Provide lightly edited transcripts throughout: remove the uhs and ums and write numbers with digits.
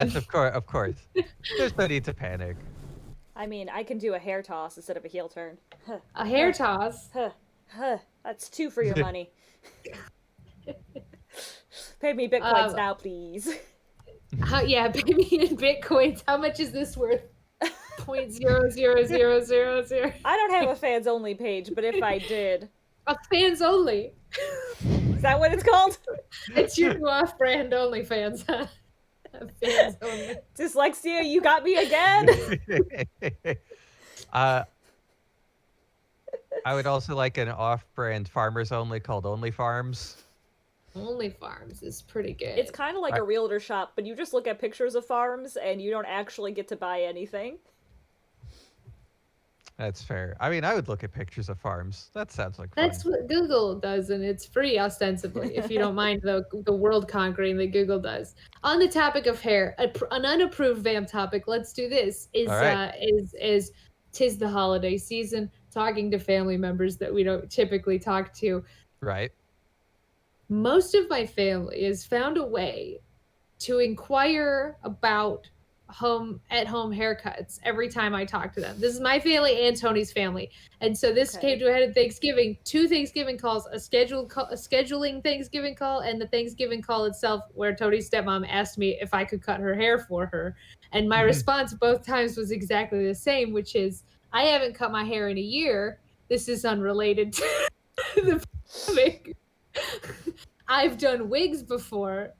Yes, of course. There's no need to panic. I mean, I can do a hair toss instead of a heel turn. Huh, A huh, hair toss. huh, huh. That's 2 for your money. Pay me bitcoins Um, now, please. yeah, pay me in bitcoins. How much is this worth? 0.00000. I don't have a fans only page, but if I did, Fans only. is that what it's called? It's your new off-brand OnlyFans, huh? Fans only. Dyslexia, you got me again. uh, I would also like an off-brand farmers only called Only Farms. Only Farms is pretty good. It's kind of like I- a realtor shop, but you just look at pictures of farms and you don't actually get to buy anything. That's fair. I mean, I would look at pictures of farms. That sounds like fun. That's what Google does, and it's free ostensibly, if you don't mind the world conquering that Google does. On the topic of hair, an unapproved vamp topic. Let's do this. All right. Is 'tis the holiday season? Talking to family members that we don't typically talk to. Right. Most of my family has found a way to inquire about at home haircuts every time I talk to them. This is my family and Tony's family. And so this Okay. came to a head of Thanksgiving, 2 Thanksgiving calls, a scheduling Thanksgiving call and the Thanksgiving call itself where Tony's stepmom asked me if I could cut her hair for her. And my response both times was exactly the same, which is I haven't cut my hair in a year. This is unrelated to the pandemic. I've done wigs before.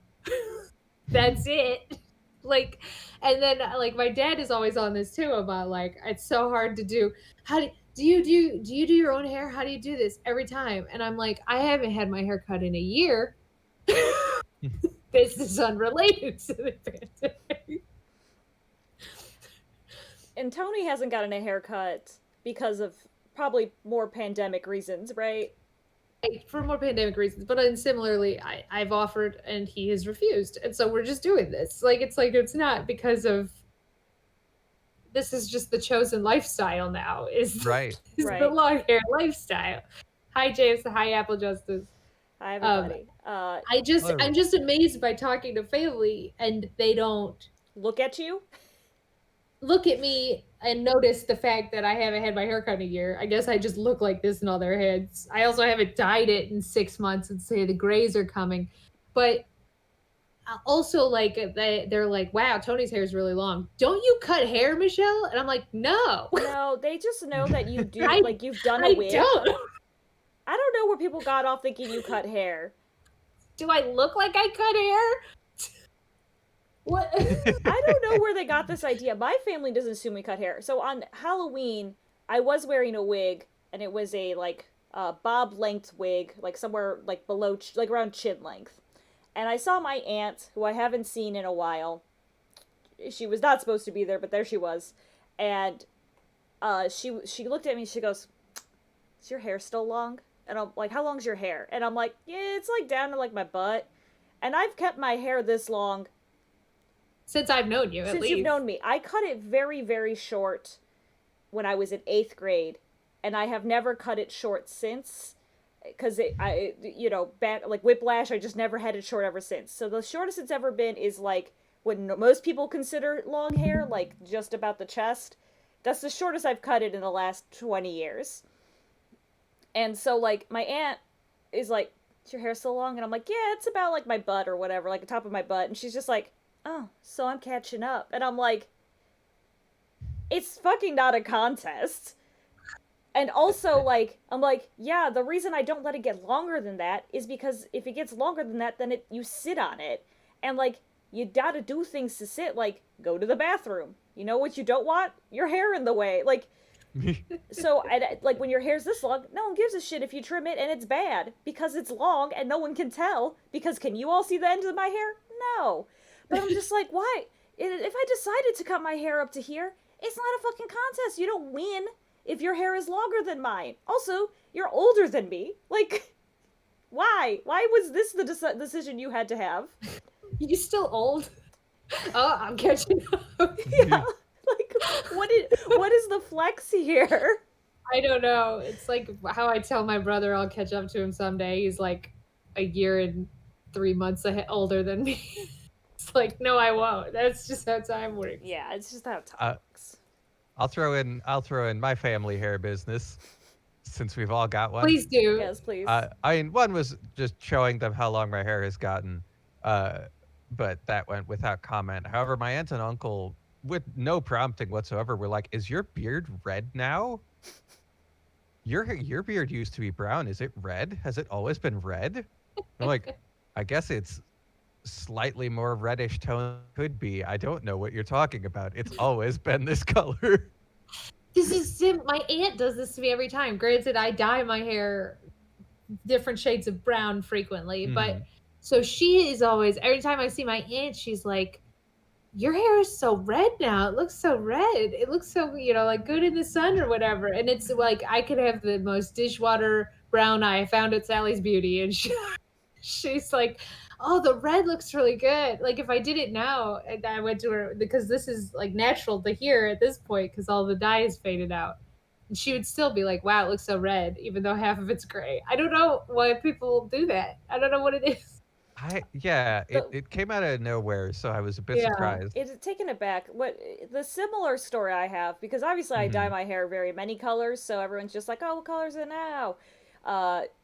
That's it. Like, and then like my dad is always on this too about like it's so hard to do. How do you do your own hair? How do you do this every time? And I'm like, I haven't had my hair cut in a year. This is unrelated to the pandemic. And Tony hasn't gotten a haircut because of probably more pandemic reasons, right? For more pandemic reasons, but then similarly, I've offered and he has refused, and so we're just doing this. Like it's not because of. This is just the chosen lifestyle now. Right. Is Right. the long hair lifestyle. Hi James. Hi Apple Justice. Hi, everybody. I'm just amazed by talking to family and they don't Look at you. look at me and notice the fact that I haven't had my hair cut in a year. I guess I just look like this in all their heads. I also haven't dyed it in 6 months and say the grays are coming. But also like they're like, wow, Tony's hair is really long. Don't you cut hair, Michelle? And I'm like, no. No, they just know that you do. I- Like you've done a I wig. don't. I don't know where people got off thinking you cut hair. Do I look like I cut hair? What? I don't know where they got this idea. My family doesn't assume we cut hair. So on Halloween, I was wearing a wig, and it was a bob length wig, like somewhere like below, like around chin length. And I saw my aunt, who I haven't seen in a while. She was not supposed to be there, but there she was, and she looked at me. She goes, "Is your hair still long?" And I'm like, "How long's your hair?" And I'm like, "Yeah, it's like down to like my butt." And I've kept my hair this long Since I've known you, at since least. you've known me. I cut it very, very short when I was in 8th grade, and I have never cut it short since. Because back like whiplash, I just never had it short ever since. So the shortest it's ever been is like what most people consider long hair, like just about the chest. That's the shortest I've cut it in the last 20 years. And so like my aunt is like, "Is your hair still long?" And I'm like, "Yeah, it's about like my butt or whatever, like the top of my butt." And she's just like, "Oh, so I'm catching up." And I'm like, it's fucking not a contest. And also, like, I'm like, yeah, the reason I don't let it get longer than that is because if it gets longer than that, then you sit on it. And, like, you gotta do things to sit, like, go to the bathroom. You know what you don't want? Your hair in the way. Like, so, like, when your hair's this long, no one gives a shit if you trim it and it's bad. Because it's long and no one can tell. Because can you all see the end of my hair? No. But I'm just like, why? If I decided to cut my hair up to here, it's not a fucking contest. You don't win if your hair is longer than mine. Also, you're older than me. Like, why? Why was this the decision you had to have? You still old? Oh, I'm catching up. Yeah. Like, what is the flex here? I don't know. It's like how I tell my brother I'll catch up to him someday. He's like a year and 3 months older than me. It's like, no, I won't. That's just how time works. Yeah, it's just how time Uh, works. I'll throw in my family hair business since we've all got one. Please do. Yes, please. I mean, one was just showing them how long my hair has gotten, uh, but that went without comment. However, my aunt and uncle, with no prompting whatsoever, were like, "Is your beard red now? Your beard used to be brown. Is it red? Has it always been red?" I'm like, "I guess it's slightly more reddish tone could be. I don't know what you're talking about. It's always been this color." This is my aunt does this to me every time. Granted, I dye my hair different shades of brown frequently, but Mhm. so she is always every time I see my aunt, she's like, your hair is so red now. It looks so red. It looks so, like good in the sun or whatever. And it's like I could have the most dishwater brown eye I found at Sally's Beauty. And she's like, oh, the red looks really good. Like if I did it now, and I went to her because this is like natural to hear at this point because all the dye is faded out. And she would still be like, wow, it looks so red, even though half of it's gray. I don't know why people do that. I don't know what it is. Yeah, it The it came out of nowhere, so I was a bit Yeah. surprised. It's taken it back. What the similar story I have, because obviously I dye Mhm. my hair very many colors, so everyone's just like, "Oh, what color is it now?"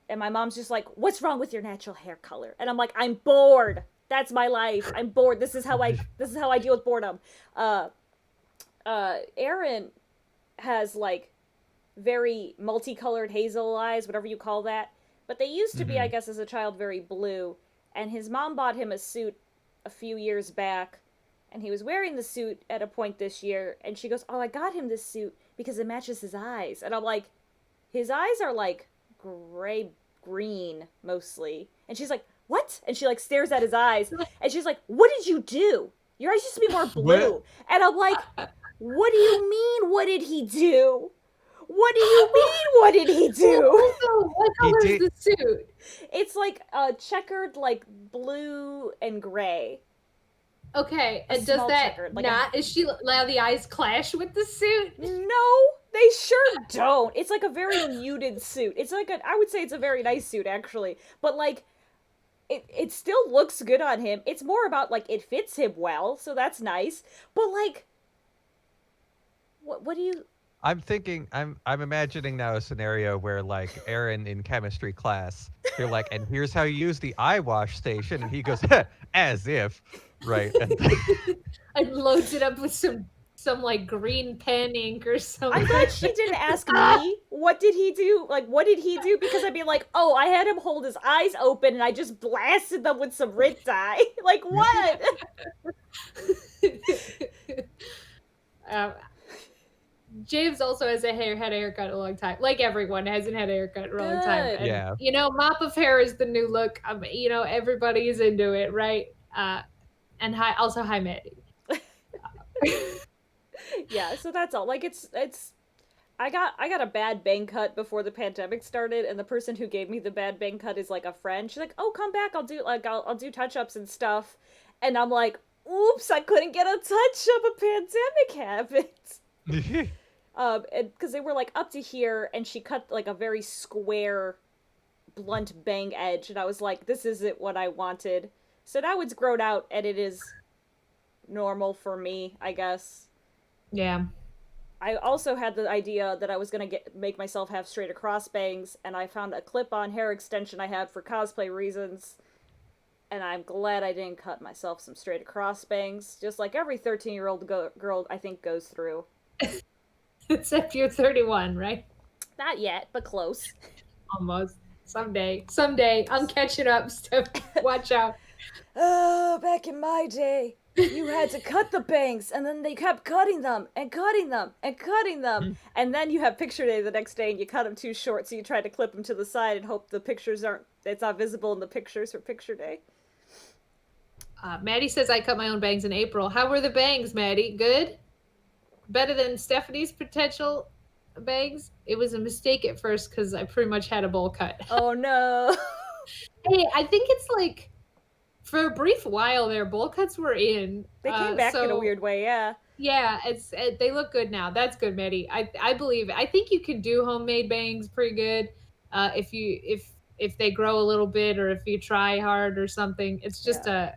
And my mom's just like, "What's wrong with your natural hair color?" And I'm like, "I'm bored. That's my life. I'm bored. This is how I deal with boredom." Uh, Aaron has like very multicolored hazel eyes, whatever you call that. But they used to be, I Mhm. guess, as a child, very blue. And his mom bought him a suit a few years back. And he was wearing the suit at a point this year. And she goes, "Oh, I got him this suit because it matches his eyes." And I'm like, his eyes are like gray green mostly. And she's like, "What?" And she like stares at his eyes. And she's like, "What did you do? Your eyes used to be more What? blue." And I'm like, "What do you mean? What did he do? What do you mean? What did he do?" Also, what He color is did the suit? It's like checkered, like blue and gray. Okay, A and does small that checkered, like a not? Is she allow the eyes clash with the suit? no, they sure don't. It's like a very muted suit. It's like I would say it's a very nice suit actually, but like it still looks good on him. It's more about like it fits him well, so that's nice. But like, what do you? I'm imagining now a scenario where like Aaron in chemistry class, they're like, "And here's how you use the eye wash station," and he goes, "As if," right? And And loads it up with some like green pen ink or I'm something. glad she didn't ask me what did he do. Like, what did he do? Because I'd be like, "Oh, I had him hold his eyes open and I just blasted them with some red dye." Like what? um, James also has had a haircut a long time. Like everyone hasn't had a haircut in a long time. Good. And yeah, mop of hair is the new look. Everybody is into it, right? And hi Maddie. Yeah, so that's all. Like it's I got a bad bang cut before the pandemic started, and the person who gave me the bad bang cut is like a friend. She's like, "Oh, come back. I'll do touch-ups and stuff." And I'm like, "Oops, I couldn't get a touch-up. A pandemic happened." And because they were like up to here, and she cut like a very square, blunt bang edge, and I was like, "This isn't what I wanted." So now it's grown out, and it is normal for me, I guess. Yeah. I also had the idea that I was gonna make myself have straight across bangs, and I found a clip-on hair extension I had for cosplay reasons, and I'm glad I didn't cut myself some straight across bangs, just like every 13-year-old girl I think goes through. Except you're 31, right? Not yet, but close. Almost. Someday. I'm catching up, Steph. Watch out. Oh, back in my day, you had to cut the bangs, and then they kept cutting them, and cutting them, and cutting them. And then you have picture day the next day, and you cut them too short, so you try to clip them to the side and hope it's not visible in the pictures for picture day. Maddie says I cut my own bangs in April. How were the bangs, Maddie? Good? Better than Stephanie's potential bangs? It was a mistake at first because I pretty much had a bowl cut. Oh no. Hey, I think it's like for a brief while there, bowl cuts were in. They came back in a weird way, yeah. Yeah, they look good now. That's good, Maddie. I believe it. I think you can do homemade bangs pretty good, if they grow a little bit or if you try hard or something. It's just Yeah.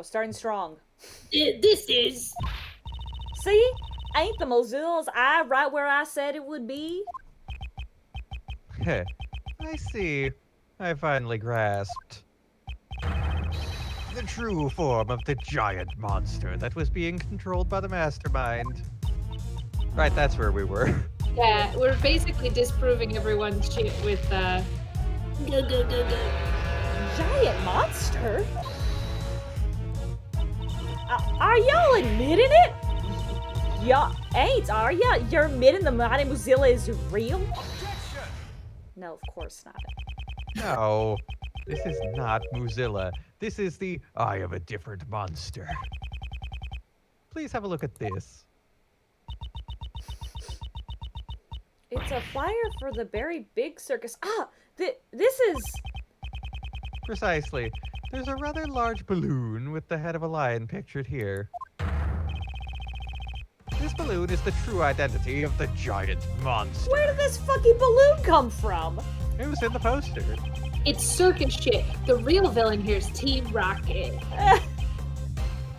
Oh, starting strong. This is... See? Ain't the Mozilla's eye right where I said it would be? Heh. I see. I finally grasped the true form of the giant monster that was being controlled by the mastermind. Right, that's where we were. Yeah, we're basically disproving everyone's shit with, Giant monster? Are y'all admitting it? Y'all ain't, are ya? You're admitting the Mighty Mozilla is real? No, of course not. No, this is not Mozilla. This is the I am a different monster. Please have a look at this. It's a flyer for the very big circus. This is... Precisely. There's a rather large balloon with the head of a lion pictured here. This balloon is the true identity of the giant monster. Where did this fucking balloon come from? It was in the poster. it's circus shit. The real villain here is Team Rocket.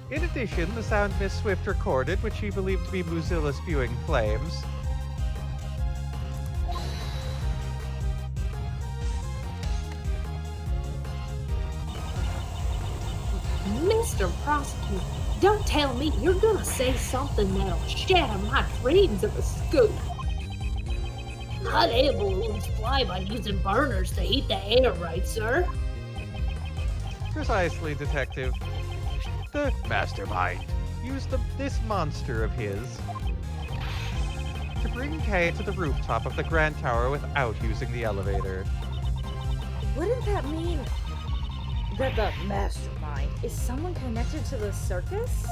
In addition, the sound Miss Swift recorded, which she believed to be Mozilla spewing flames. Mr. Prosecutor, don't tell me you're gonna say something that'll shatter my dreams of a scoop. Hot air balloons fly by using burners to heat the air, right, sir? Precisely, Detective. The mastermind used this monster of his to bring Kay to the rooftop of the Grand Tower without using the elevator. Wouldn't that mean that the mastermind is someone connected to the circus?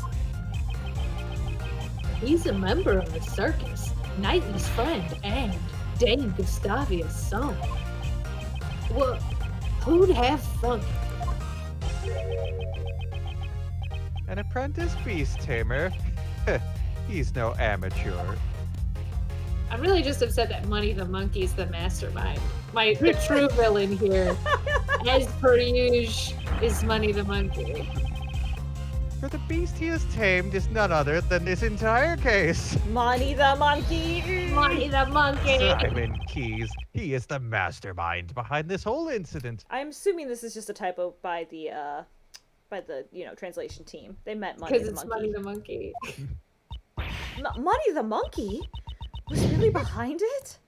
He's a member of the circus, Knightley's friend, and Dame Gustavia's son. Well, who'd have thunk? An apprentice beast tamer? He's no amateur. I'm really just upset that Money the Monkey's the mastermind. The true villain here, as per usual, is Money the Monkey. For the beast he has tamed is none other than this entire case. Money the monkey! Money the Monkey! Simon Keys. He is the mastermind behind this whole incident. I'm assuming this is just a typo by the translation team. They meant Money the Because it's monkey. Money the Monkey. Money the monkey was really behind it?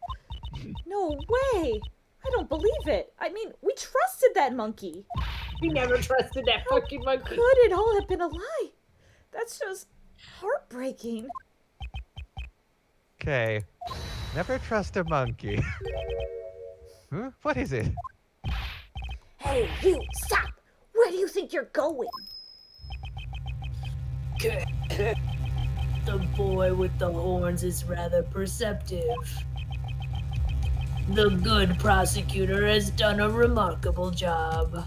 No way! I don't believe it. I mean, we trusted that monkey. We never trusted that fucking monkey. Could it all have been a lie? That's just heartbreaking. Okay. Never trust a monkey. Huh? What is it? Hey, you, stop! Where do you think you're going? The boy with the horns is rather perceptive. The good prosecutor has done a remarkable job.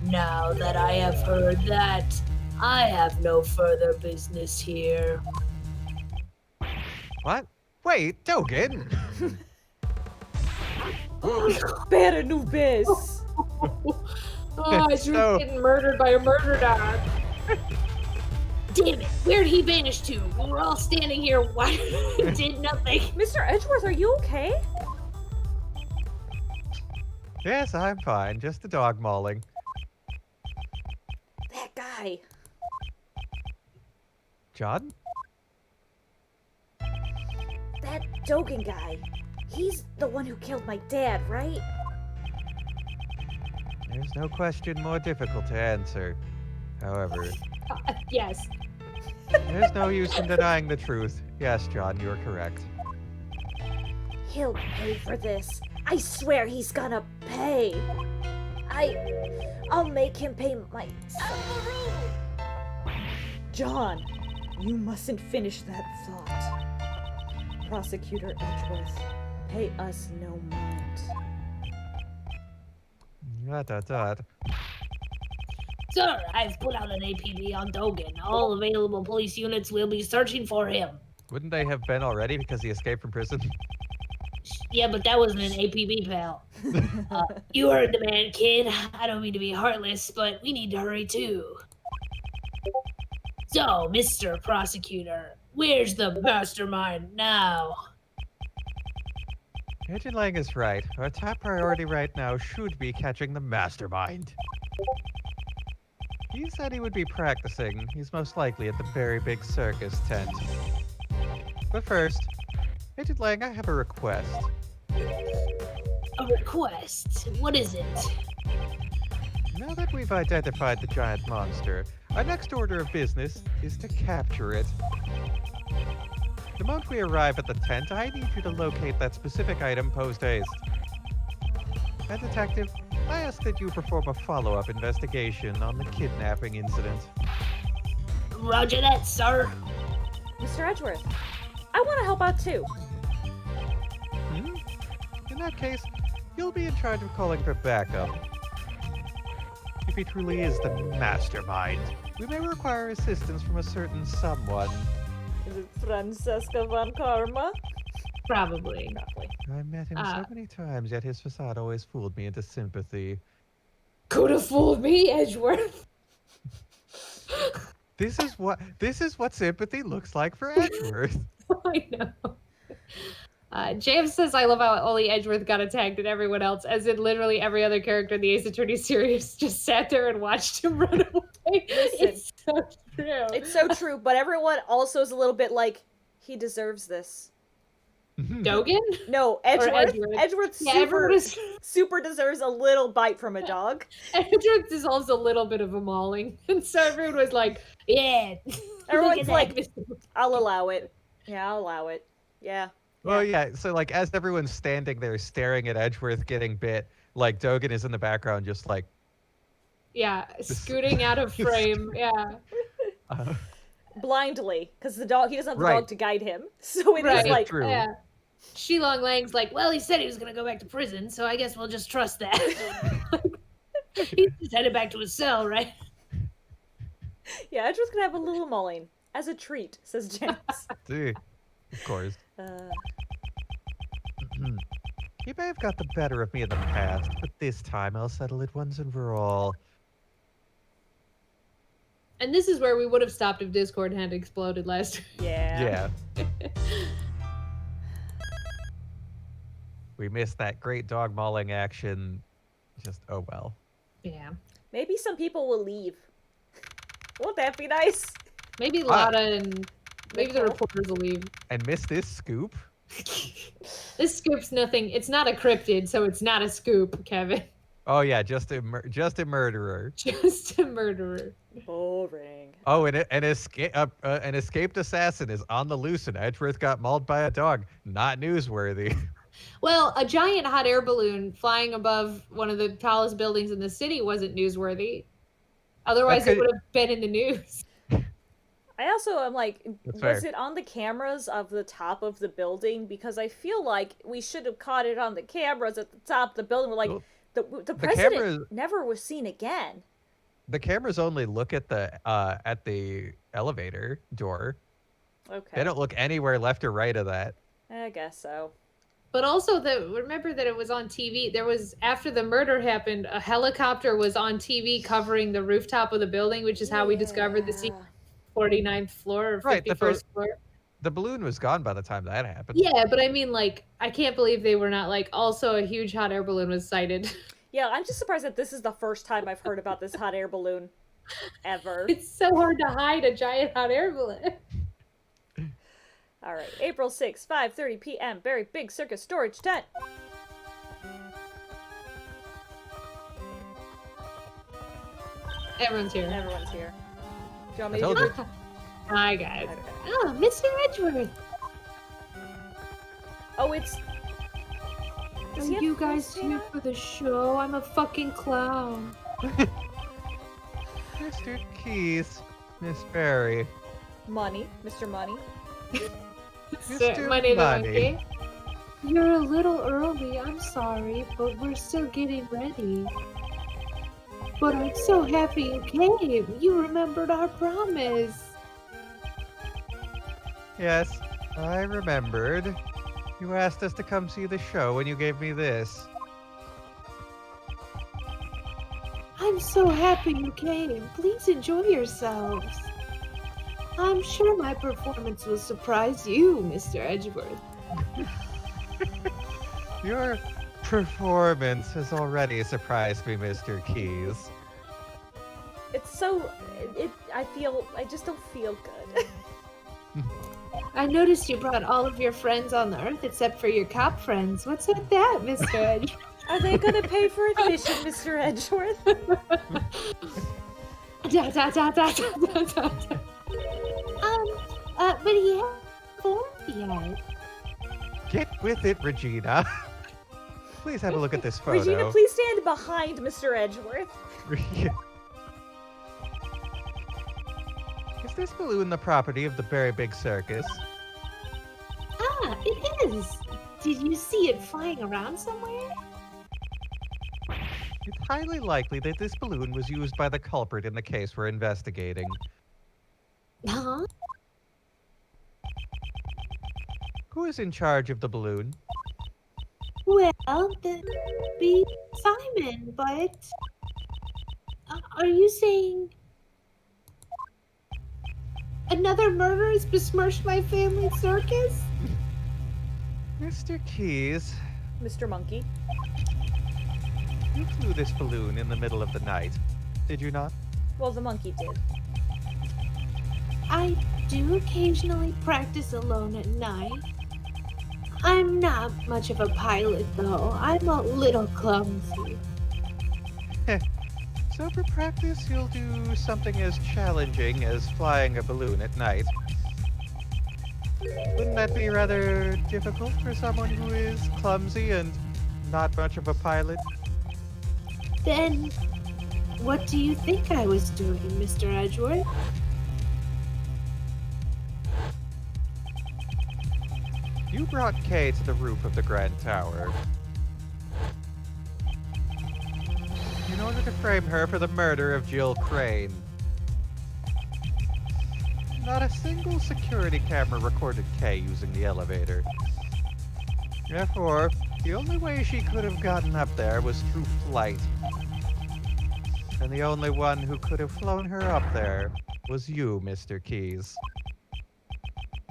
Now that I have heard that, I have no further business here. What? Wait, Dogen! Better new biz. Oh, Drew's So- getting murdered by a murder dog. Damn it, where'd he vanish to? We're all standing here, why did nothing? Mr. Edgeworth, are you okay? Yes, I'm fine. Just a dog mauling. That guy. John? That Dogen guy. He's the one who killed my dad, right? There's no question more difficult to answer. However, Yes. there's no use in denying the truth. Yes, John, you're correct. He'll pay for this. I swear he's gonna pay. I'll make him pay my... John, you mustn't finish that thought. Prosecutor Edgeworth, pay us no mind. Dot. Sir, I've put out an APB on Dogen. All available police units will be searching for him. Wouldn't they have been already because he escaped from prison? Yeah, but that wasn't an APB, pal. You heard the man, kid. I don't mean to be heartless, but we need to hurry too. So, Mr. Prosecutor, where's the mastermind now? Agent Lang is right. Our top priority right now should be catching the mastermind. He said he would be practicing. He's most likely at the very big circus tent. But first, Agent Lang, I have a request. A request? What is it? Now that we've identified the giant monster, our next order of business is to capture it. The moment we arrive at the tent, I need you to locate that specific item post haste. And Detective, I ask that you perform a follow-up investigation on the kidnapping incident. Roger that, sir. Mr. Edgeworth, I want to help out too. In that case, you'll be in charge of calling for backup. If he truly is the mastermind, we may require assistance from a certain someone. Is it Francesca von Karma? Probably. Probably. I met him so many times, yet his facade always fooled me into sympathy. Could have fooled me, Edgeworth. This is what sympathy looks like for Edgeworth. I know. James says, I love how only Edgeworth got attacked and everyone else, as in literally every other character in the Ace Attorney series, just sat there and watched him run away. It's so true. It's so true, but everyone also is a little bit like, he deserves this. Dogan? No, Edgeworth. Edgeworth Yeah, super deserves a little bite from a dog. Edgeworth deserves a little bit of a mauling. And so everyone was like, yeah. Everyone's like, I'll allow it. Yeah, I'll allow it. Yeah. Well, yeah, so like as everyone's standing there staring at Edgeworth getting bit, like Dogan is in the background just like... Yeah, scooting out of frame, yeah. Blindly, because the dog, he doesn't have the Right. dog to guide him. So it is like... True. Yeah. Shilong Lang's like, well, he said he was going to go back to prison, so I guess we'll just trust that. He's just headed back to his cell, right? Yeah, Edgeworth's gonna have a little mauling. As a treat, says James. Dude, of course. He may have got the better of me in the past, but this time I'll settle it once and for all. And this is where we would have stopped if Discord hadn't exploded last week. Yeah. We missed that great dog mauling action. Just, oh well. Yeah. Maybe some people will leave. Won't that be nice? Maybe Lotta and maybe the reporters will leave. And miss this scoop? This scoop's nothing. It's not a cryptid, so it's not a scoop, Kevin. Oh yeah, just a murderer. Just a murderer. Boring. Oh, and an escaped assassin is on the loose, and Edgeworth got mauled by a dog. Not newsworthy. Well, a giant hot air balloon flying above one of the tallest buildings in the city wasn't newsworthy. Otherwise, it would have been in the news. I also am like, That's was fair. it on the cameras of the top of the building? Because I feel like we should have caught it on the cameras at the top of the building. We're like, Well, the president cameras- never was seen again. The cameras only look at the elevator door. Okay. They don't look anywhere left or right of that. I guess so. But also, remember that it was on TV. There was, after the murder happened, a helicopter was on TV covering the rooftop of the building, which is how we discovered the secret 49th floor or 51st Right, floor. The balloon was gone by the time that happened. Yeah, but I mean, like, I can't believe they were not like, also a huge hot air balloon was sighted. Yeah, I'm just surprised that this is the first time I've heard about this hot air balloon ever. It's so hard to hide a giant hot air balloon. All right, April 6th, 5:30 p.m. Very big circus storage tent. Everyone's here. Everyone's here. Do you want me I to told do you. that? Hi, guys. Okay. Oh, Mr. Edgeworth. Oh, it's... Does he Are have you guys Christina? here for the show? I'm a fucking clown. Mr. Keith, Miss Barry. Money, Mr. Money. Mr. Money the Money. monkey. You're a little early, I'm sorry, but we're still getting ready. But I'm so happy you came. You remembered our promise. Yes, I remembered. You asked us to come see the show and you gave me this. I I'm so happy you came. Please enjoy yourselves. I'm sure my performance will surprise you, Mr. Edgeworth. Your performance has already surprised me, Mr. Keys. It's so. I just don't feel good. I noticed you brought all of your friends on the Earth except for your cop friends. What's with that, Mr. Edgeworth? Are they gonna pay for admission, Mr. Edgeworth? But he hasn't formed yet. Get with it, Regina. Please have a look at this photo. Regina, please stand behind Mr. Edgeworth. Is this balloon the property of the Very Big Circus? Ah, it is. Did you see it flying around somewhere? It's highly likely that this balloon was used by the culprit in the case we're investigating. Huh? Who is in charge of the balloon? Well, that'd be Simon, but... are you saying... another murder has besmirched my family circus? Mr. Keys, Mr. Monkey. you flew this balloon in the middle of the night, did you not? Well, the monkey did. I do occasionally practice alone at night. I'm not much of a pilot, though. I'm a little clumsy. So for practice, you'll do something as challenging as flying a balloon at night. Wouldn't that be rather difficult for someone who is clumsy and not much of a pilot? Then, what do you think I was doing, Mr. Edgeworth? You brought Kay to the roof of the Grand Tower in order to frame her for the murder of Jill Crane. Not a single security camera recorded Kay using the elevator. Therefore, the only way she could have gotten up there was through flight. And the only one who could have flown her up there was you, Mr. Keys.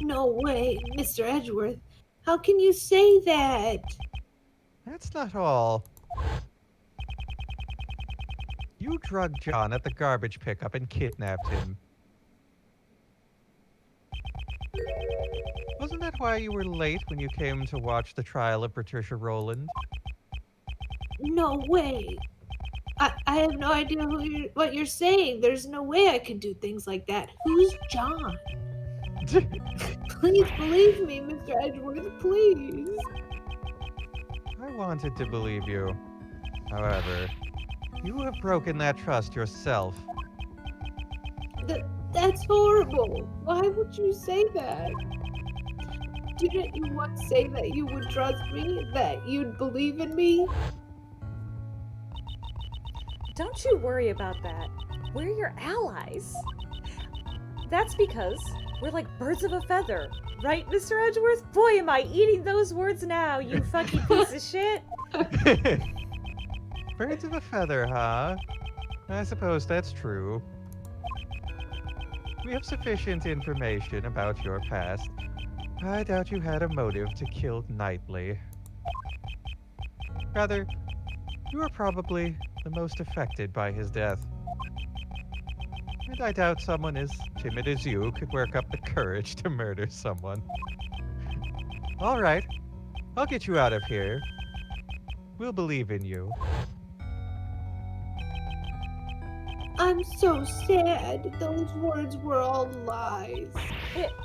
No way, Mr. Edgeworth. How can you say that? That's not all. You drugged John at the garbage pickup and kidnapped him. Wasn't that why you were late when you came to watch the trial of Patricia Rowland? No way. I have no idea what you're saying. There's no way I could do things like that. Who's John? Please believe me, Mr. Edgeworth, please. I wanted to believe you. However, you have broken that trust yourself. That's horrible. Why would you say that? Didn't you once say that you would trust me? That you'd believe in me? Don't you worry about that. We're your allies. That's because we're like birds of a feather. Right, Mr. Edgeworth? Boy, am I eating those words now, you fucking piece of shit. Birds of a feather, huh? I suppose that's true. We have sufficient information about your past. I doubt you had a motive to kill Knightley. Rather, you were probably the most affected by his death. And I doubt someone as timid as you could work up the courage to murder someone. All right, I'll get you out of here. We'll believe in you. I'm so sad. Those words were all lies.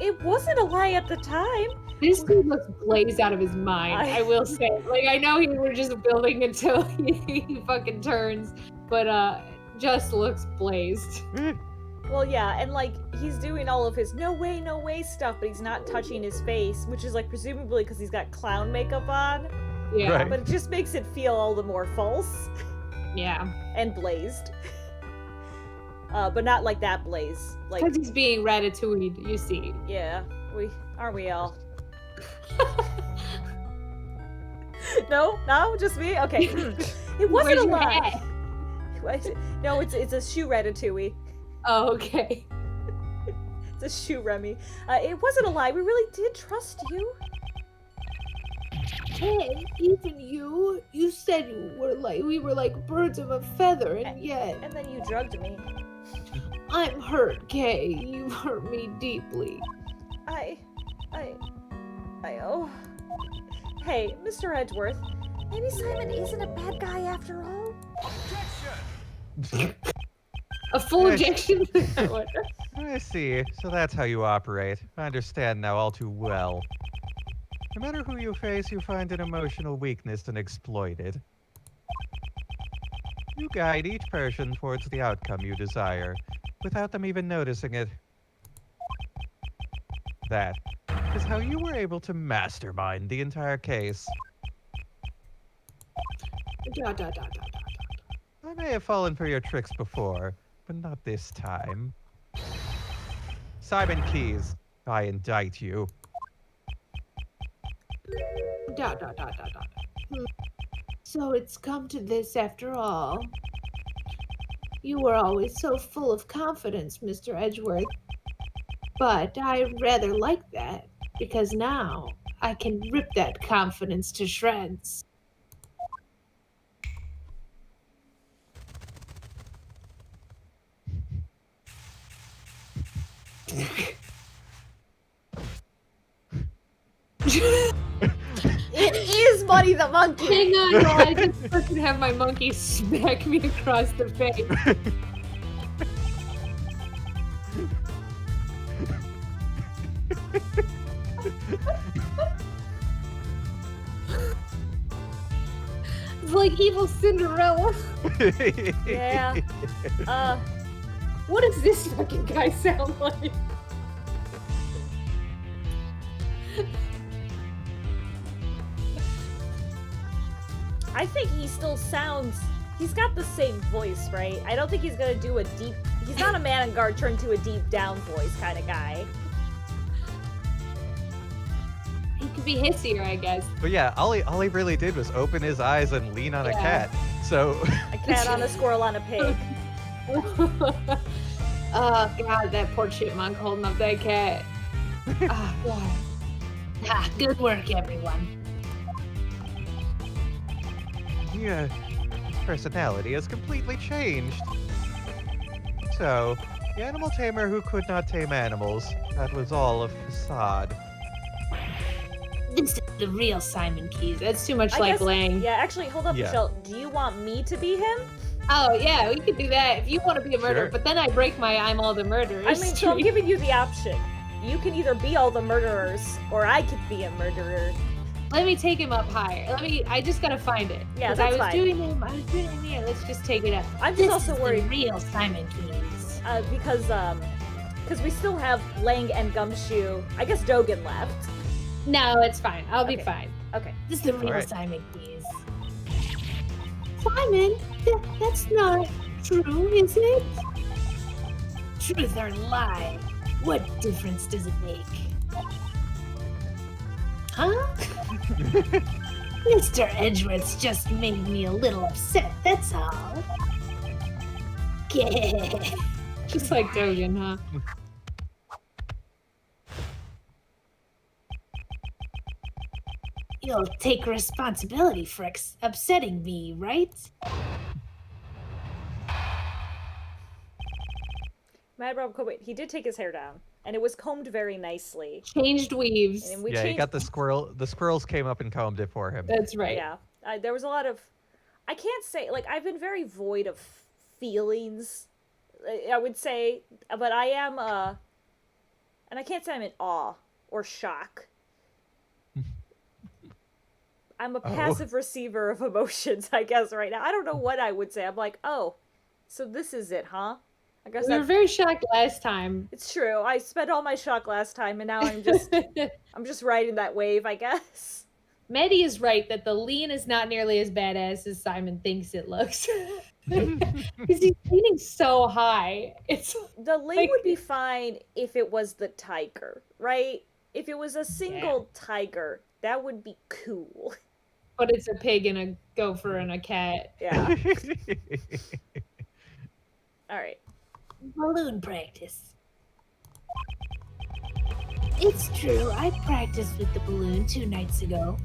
It wasn't a lie at the time. This dude looks blazed out of his mind, I will say. Like, I know we're just building until he fucking turns, but just looks blazed. Well, yeah, and like, he's doing all of his no way stuff, but he's not touching his face, which is like presumably because he's got clown makeup on. Yeah. Right. But it just makes it feel all the more false. Yeah. And blazed. But not like that blaze. Like, Because he's being ratatouilleed, you see. yeah, aren't we all? No, just me. Okay, it wasn't a lie. No, it's a shoe ratatouille. Oh, okay. It's a shoe Remy. It wasn't a lie. We really did trust you. Hey, even you said we were like birds of a feather, and yet And then you drugged me. I'm hurt, Kay. You hurt me deeply. Oh. Hey, Mr. Edgeworth, maybe Simon isn't a bad guy after all? A full injection? I see. So that's how you operate. I understand now all too well. No matter who you face, you find an emotional weakness and exploit it. You guide each person towards the outcome you desire, without them even noticing it. That is how you were able to mastermind the entire case. I may have fallen for your tricks before, but not this time. Simon Keyes, I indict you. So it's come to this after all. You were always so full of confidence, Mr. Edgeworth. But I rather like that, because now I can rip that confidence to shreds. It is Buddy the Monkey! Hang on, while I just fucking have my monkey smack me across the face. It's like evil Cinderella. Yeah. What does this fucking guy sound like? I think he still sounds... He's got the same voice, right? I don't think he's gonna do a deep... He's not a man in guard turned to a deep down voice kind of guy. He could be hissier, I guess. But yeah, all he really did was open his eyes and lean on a cat. So A cat on a squirrel on a pig. Oh god, that poor chipmunk holding up that cat. Oh god. Ah, good work, everyone. yeah, his personality has completely changed. So, the animal tamer who could not tame animals, that was all a facade. This is the real Simon Keyes. That's too much I like guess- Lang. Yeah, actually, hold up, Yeah. Michelle. Do you want me to be him? Oh yeah, we could do that if you want to be a murderer. Sure. But then I break my I'm all the murderers. I mean, so I'm streak. giving you the option. You can either be all the murderers, or I could be a murderer. Let me take him up higher. I just gotta find it. Yeah, 'Cause that's I was fine. doing him here. Let's just take it up. I'm just This also is worried the real Simon Keyes. because we still have Lang and Gumshoe. I guess Dogan left. No, it's fine. I'll be Okay. fine. Okay. This is the real Alright. Simon Keyes. Simon, that's not true, is it? Truth or lie, what difference does it make? Huh? Mr. Edgeworth's just made me a little upset, that's all. Yeah. Just like Dogan, huh? You'll take responsibility for upsetting me, right? Mad Rob Cobain, he did take his hair down, and it was combed very nicely. Changed weaves. And we Yeah, he changed. got the squirrel. The squirrels came up and combed it for him. That's right. Yeah, there was a lot of. I can't say like I've been very void of feelings. I would say, but I am. And I can't say I'm in awe or shock. I'm a passive receiver of emotions, I guess, right now. I don't know what I would say. I'm like, oh, so this is it, huh? I guess We were that's, very shocked last time. it's true. I spent all my shock last time, and now I'm just riding that wave, I guess. Maddie is right that the lean is not nearly as badass as Simon thinks it looks. Because he's leaning so high. It's The lean Like- would be fine if it was the tiger, right? If it was a single tiger, that would be cool. but it's a pig and a gopher and a cat. Yeah. All right. Balloon practice. It's true, I practiced with the balloon 2 nights ago.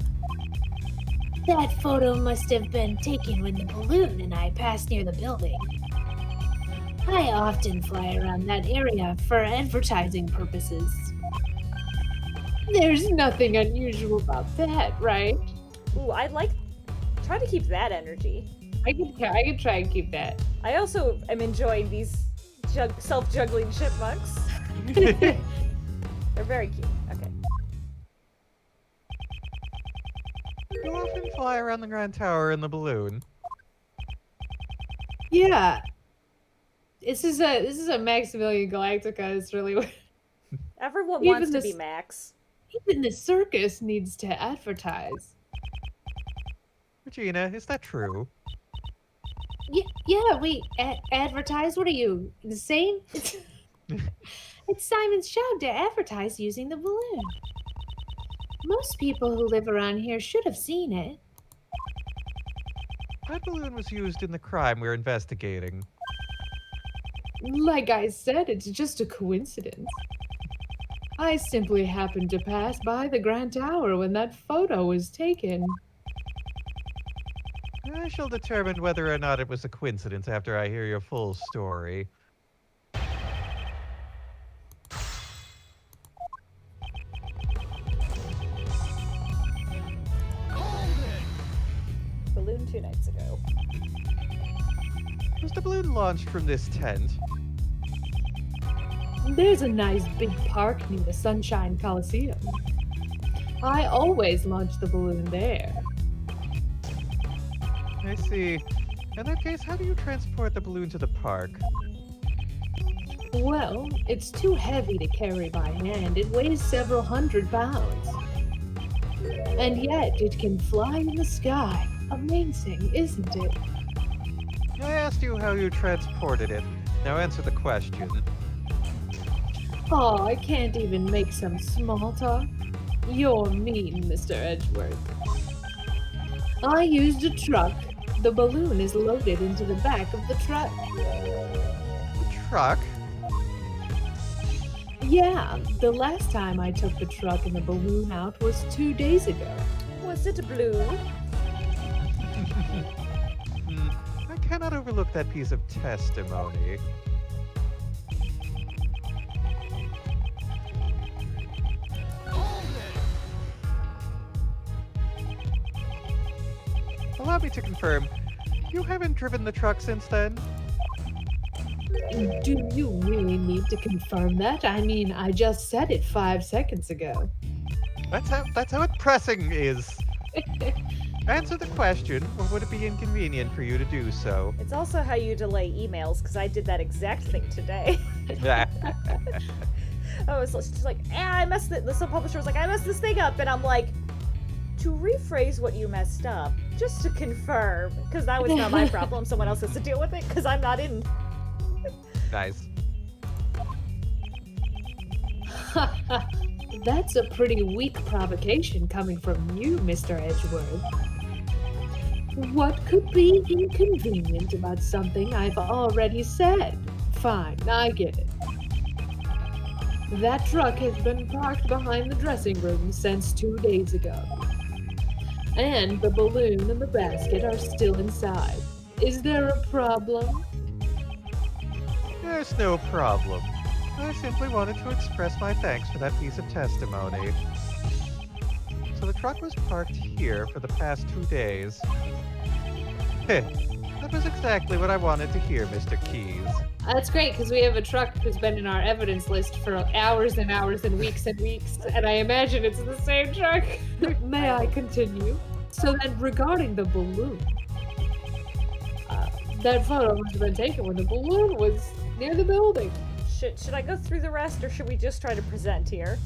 That photo must have been taken when the balloon and I passed near the building. I often fly around that area for advertising purposes. There's nothing unusual about that, right? Ooh, I like. Try to keep that energy. I could try and keep that. I also am enjoying these self-juggling chipmunks. They're very cute. Okay. You often fly around the Grand Tower in the balloon. Yeah. This is a Maximilian Galactica. It's really weird. Everyone Even wants to be this- Max. Even the circus needs to advertise. Regina, is that true? Yeah, wait, advertise? What are you, insane? It's Simon's job to advertise using the balloon. Most people who live around here should have seen it. That balloon was used in the crime we're investigating. Like I said, it's just a coincidence. I simply happened to pass by the Grand Tower when that photo was taken. I shall determine whether or not it was a coincidence after I hear your full story. Balloon 2 nights ago. Was the balloon launched from this tent? There's a nice big park near the Sunshine Coliseum. I always launch the balloon there. I see. In that case, how do you transport the balloon to the park? Well, it's too heavy to carry by hand. It weighs several hundred pounds. And yet it can fly in the sky. Amazing, isn't it? I asked you how you transported it. Now answer the question. Oh, I can't even make some small talk. You're mean, Mr. Edgeworth. I used a truck. The balloon is loaded into the back of the truck. The truck? Yeah, the last time I took the truck and the balloon out was 2 days ago. Was it blue? I cannot overlook that piece of testimony. Allow me to confirm, you haven't driven the truck since then? Do you really need to confirm that? I mean, I just said it 5 seconds ago. That's how pressing is. Answer the question, or would it be inconvenient for you to do so? It's also how you delay emails, because I did that exact thing today. I was just like, I messed it. The sub-publisher was like, I messed this thing up. And I'm like, to rephrase what you messed up, just to confirm, because that was not my problem. Someone else has to deal with it, because I'm not in. Nice. That's a pretty weak provocation coming from you, Mr. Edgeworth. What could be inconvenient about something I've already said? Fine, I get it. That truck has been parked behind the dressing room since 2 days ago. And the balloon and the basket are still inside. Is there a problem? There's no problem. I simply wanted to express my thanks for that piece of testimony. So the truck was parked here for the past 2 days. Heh, that was exactly what I wanted to hear, Mr. Keys. That's great, because we have a truck who's been in our evidence list for hours and hours and weeks, and I imagine it's the same truck. May I continue? So then, regarding the balloon, that photo must have been taken when the balloon was near the building. Should I go through the rest, or should we just try to present here?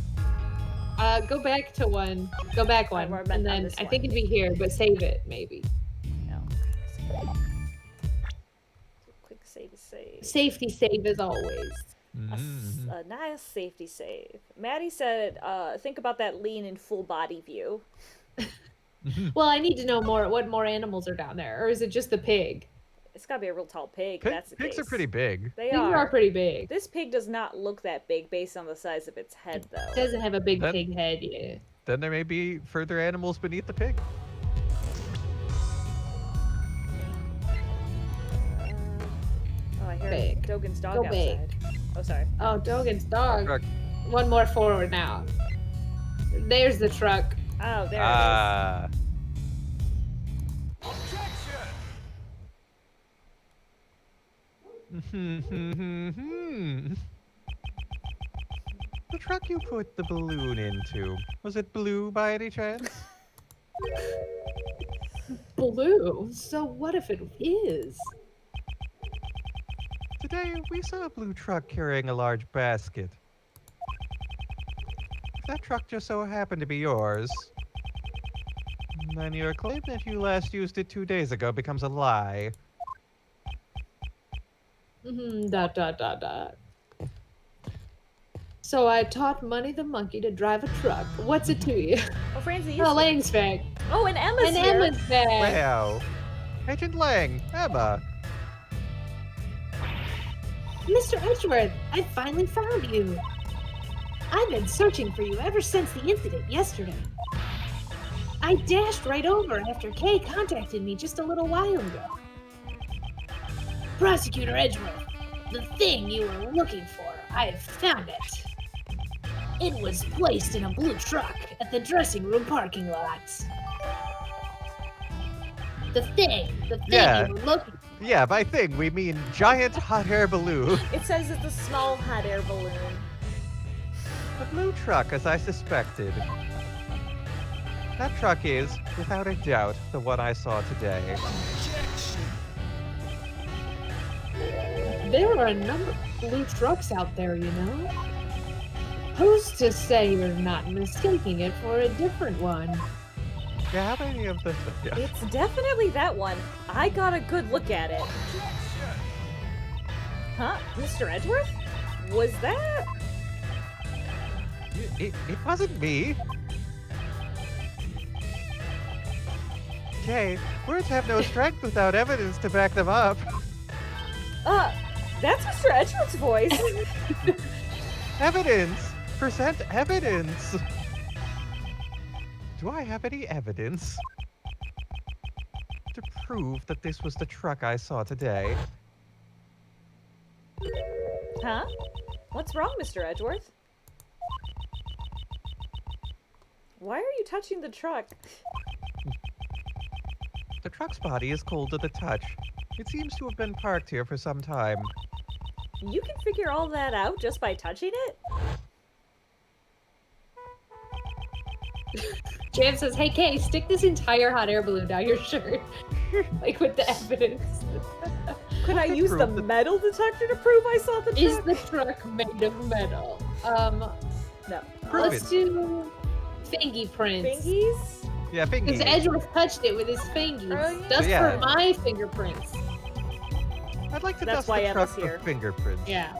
Go back to one. Go back one, Or and meant on then this I one. think it'd be here, but save it maybe. No. Quick save. Safety save as always. A nice safety save. Maddie said, think about that lean and full body view. Well, I need to know more. What more animals are down there, or is it just the pig? It's gotta be a real tall pig. That's the Pigs case. are pretty big. They Pigs are pretty big. This pig does not look that big based on the size of its head, though. It doesn't have a big Then- pig head yet. Then there may be further animals beneath the pig. Oh, I hear Big. Dogan's dog Go outside. big. Oh, sorry. Oh, Dogan's dog. Truck. One more forward now. There's the truck. Oh, there Ah. The truck you put the balloon into, was it blue by any chance? Blue. So what if it is? Today, we saw a blue truck carrying a large basket. If that truck just so happened to be yours, then your claim that you last used it 2 days ago becomes a lie. Dot dot dot dot. So I taught Money the monkey to drive a truck. What's it to you? Oh, Francie. Oh, Lang's back. Oh, and Emma's And here. Emma's back. Wow. Agent Lang, Emma. Mr. Edgeworth, I finally found you. I've been searching for you ever since the incident yesterday. I dashed right over after Kay contacted me just a little while ago. Prosecutor Edgeworth, the thing you were looking for, I have found it. It was placed in a blue truck at the dressing room parking lot. The thing Yeah. you were looking for. Yeah, by thing, we mean giant hot air balloon. It says it's a small hot air balloon. A blue truck, as I suspected. That truck is, without a doubt, the one I saw today. There are a number of blue trucks out there, you know. Who's to say you're not mistaking it for a different one? Yeah, how many of them? Yeah. It's definitely that one. I got a good look at it. Huh? Mr. Edgeworth? Was that? It wasn't me. Okay, words have no strength without evidence to back them up. That's Mr. Edgeworth's voice. Evidence! Present evidence! Do I have any evidence to prove that this was the truck I saw today? Huh? What's wrong, Mr. Edgeworth? Why are you touching the truck? The truck's body is cold to the touch. It seems to have been parked here for some time. You can figure all that out just by touching it? Jan says, "Hey Kay, stick this entire hot air balloon down your shirt." Like with the evidence. Could I use the metal detector to prove I saw the truck? Is the truck made of metal? No. Prove Let's it. do fingy prints. Fingies? Yeah, Because fingy. Edgeworth touched it with his fingies. Oh, yeah. Just Yeah. for my fingerprints. I'd like to That's dust why the Emma's truck here. with fingerprints. Yeah.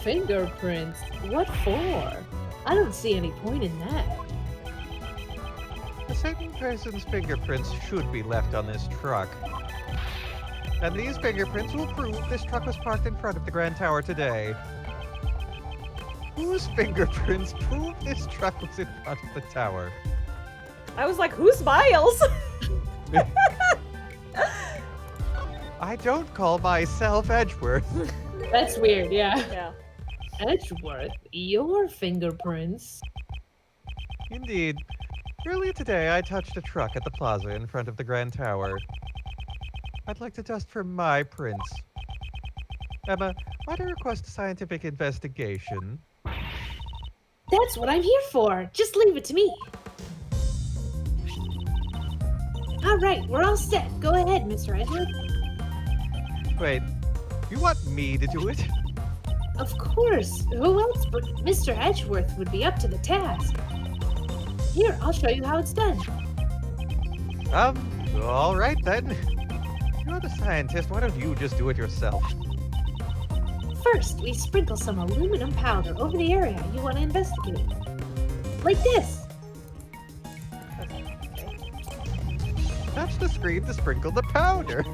Fingerprints? What for? I don't see any point in that. A certain person's fingerprints should be left on this truck. And these fingerprints will prove this truck was parked in front of the Grand Tower today. Whose fingerprints prove this truck was in front of the tower? I was like, who's Miles? I don't call myself Edgeworth. That's weird, yeah. Yeah. Edgeworth, your fingerprints. Indeed. Earlier today, I touched a truck at the plaza in front of the Grand Tower. I'd like to dust for my prints. Emma, might I request a scientific investigation? That's what I'm here for. Just leave it to me. All right, we're all set. Go ahead, Mr. Edgeworth. Wait, you want me to do it? Of course. Who else but Mr. Edgeworth would be up to the task? Here, I'll show you how it's done. All right then. You're the scientist, why don't you just do it yourself? First, we sprinkle some aluminum powder over the area you want to investigate. Like this. That touch the screen to sprinkle the powder.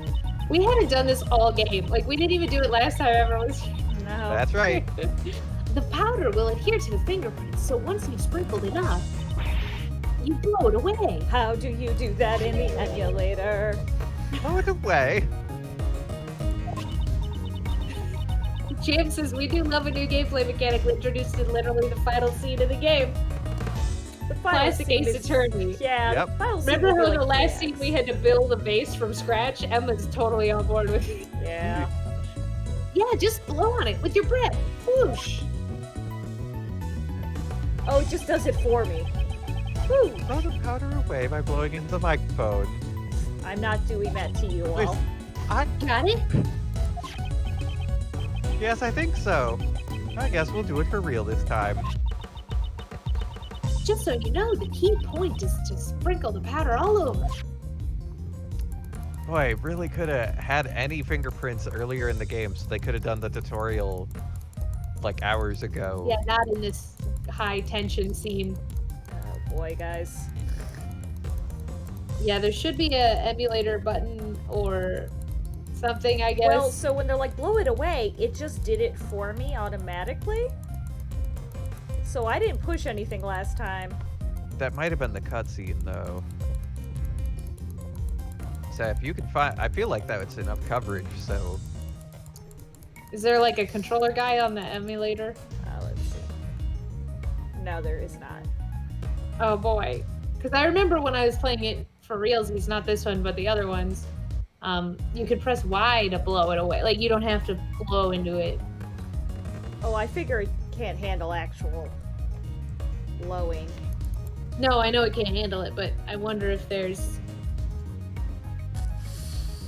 We hadn't done this all game. Like, we didn't even do it last time everyone was here. No. That's right. The powder will adhere to the fingerprints, so once you've sprinkled enough, you blow it away. How do you do that in the emulator? Throw it away. James says, we do love a new gameplay mechanic introduced in literally the final scene of the game. The final Classic scene Ace is- Attorney. Yeah. Yep. The final scene Remember will how be the like, last scene we had to build a base from scratch? Emma's totally on board with it. Yeah. Yeah, just blow on it with your breath. Whoosh. Oh, it just does it for me. Woo. Throw the powder away by blowing into the microphone. I'm not doing that to you Wait, all. Got it? Yes, I think so. I guess we'll do it for real this time. Just so you know, the key point is to sprinkle the powder all over. Boy, really could have had any fingerprints earlier in the game, so they could have done the tutorial like hours ago. Yeah, not in this high tension scene. Oh boy, guys. Yeah, there should be a emulator button or something, I guess. Well, so when they're like, blow it away, it just did it for me automatically. So I didn't push anything last time. That might have been the cutscene, though. So if you can find, I feel like that was enough coverage. So Is there like a controller guide on the emulator? Let's see. No, there is not. Oh boy. Because I remember when I was playing it for realsies, not this one, but the other ones, you could press Y to blow it away. Like, you don't have to blow into it. Oh, I figure it can't handle actual blowing. No, I know it can't handle it, but I wonder if there's...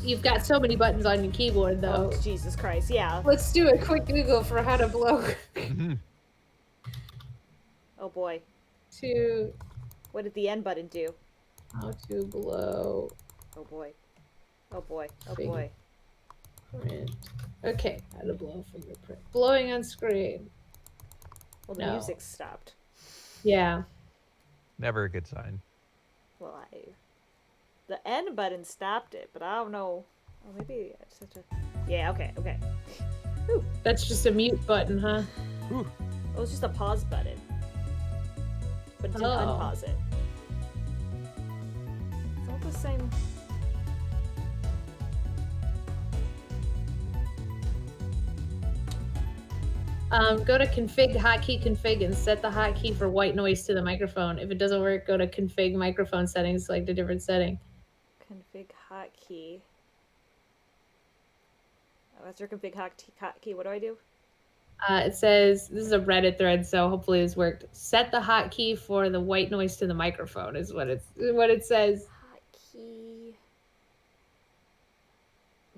You've got so many buttons on your keyboard, though. Oh, Jesus Christ, yeah. Let's do a quick Google for how to blow Oh boy. to... What did the N button do? How to blow Oh boy. Oh boy. Oh Finger. boy. print. Okay, how to blow fingerprint. Blowing on screen. Well, the No. music stopped. Yeah. never a good sign. Well, the N button stopped it, but I don't know. Oh, maybe it's such a... Yeah, okay, okay. Ooh. That's just a mute button, huh? Oh, it's just a pause button. But it didn't Oh. unpause it. It's not the same... Go to config hotkey config and set the hotkey for white noise to the microphone. If it doesn't work, go to config microphone settings, select a different setting. Config hotkey. Oh, that's your config hotkey. What do I do? It says, this is a Reddit thread, so hopefully this worked. Set the hotkey for the white noise to the microphone is what it says. Hotkey.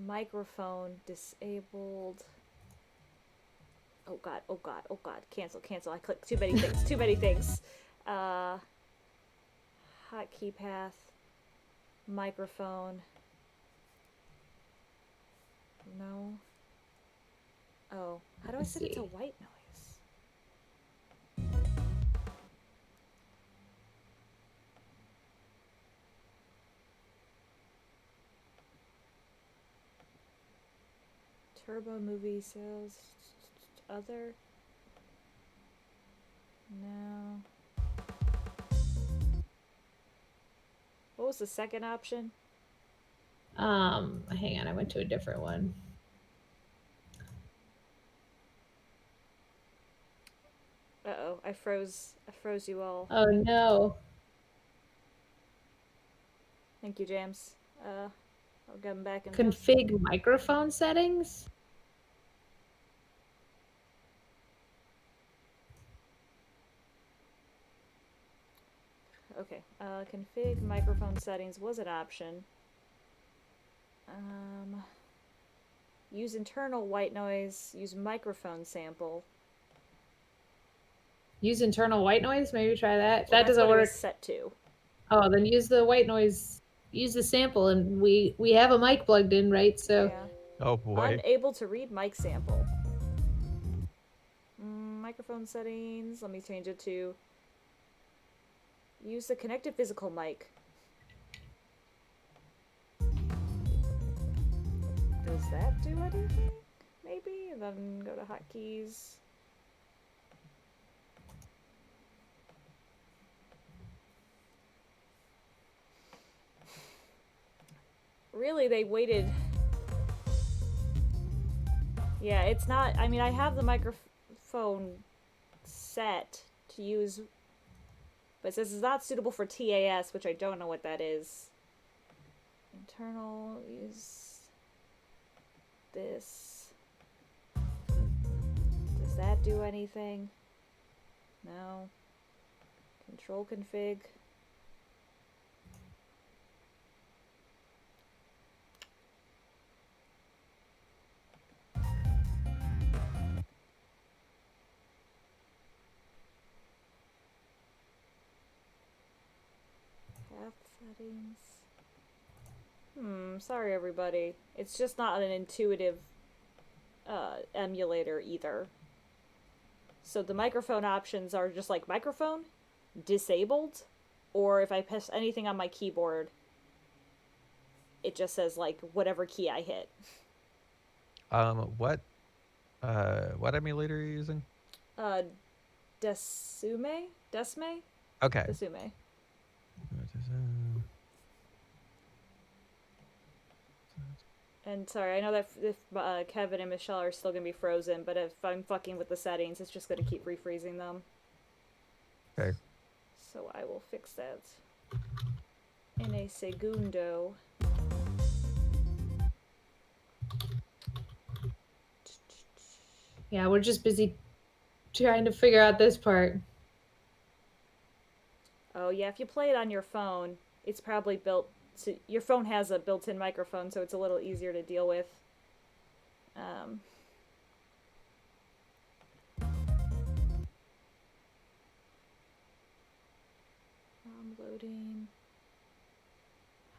Microphone disabled. Oh god, oh god, oh god. Cancel, cancel. I clicked too many things. Too many things. Hotkey path. Microphone. No. Oh, how do I Let's set it to see. white noise? Turbo movie sales. Other. No. What was the second option? Hang on, I went to a different one. Uh-oh, I froze you all. Oh no. Thank you, James. I'll get him back in. Config microphone settings? Okay, config microphone settings was an option. Use internal white noise, use microphone sample. Use internal white noise? Maybe try that. If Well, that that's doesn't what it work. was set to. Oh, then use the white noise. Use the sample, and we have a mic plugged in, right? So Yeah. Oh boy. Unable to read mic sample. Microphone settings. Let me change it to use the connected physical mic. Does that do anything? Maybe? And then go to hotkeys. Really, they waited. Yeah, it's not. I mean, I have the microphone set to use, but it says it's not suitable for TAS, which I don't know what that is. Internal, use this. Does that do anything? No. Control config. Settings. Sorry everybody. It's just not an intuitive emulator either. So the microphone options are just like microphone, disabled, or if I press anything on my keyboard, it just says like whatever key I hit. What emulator are you using? Desme? Okay. Desme. And sorry, I know that if Kevin and Michelle are still gonna be frozen, but if I'm fucking with the settings, it's just gonna keep refreezing them. Okay. So I will fix that in a segundo. Yeah, we're just busy trying to figure out this part. Oh yeah, if you play it on your phone, it's probably built to, your phone has a built-in microphone, so it's a little easier to deal with. Loading.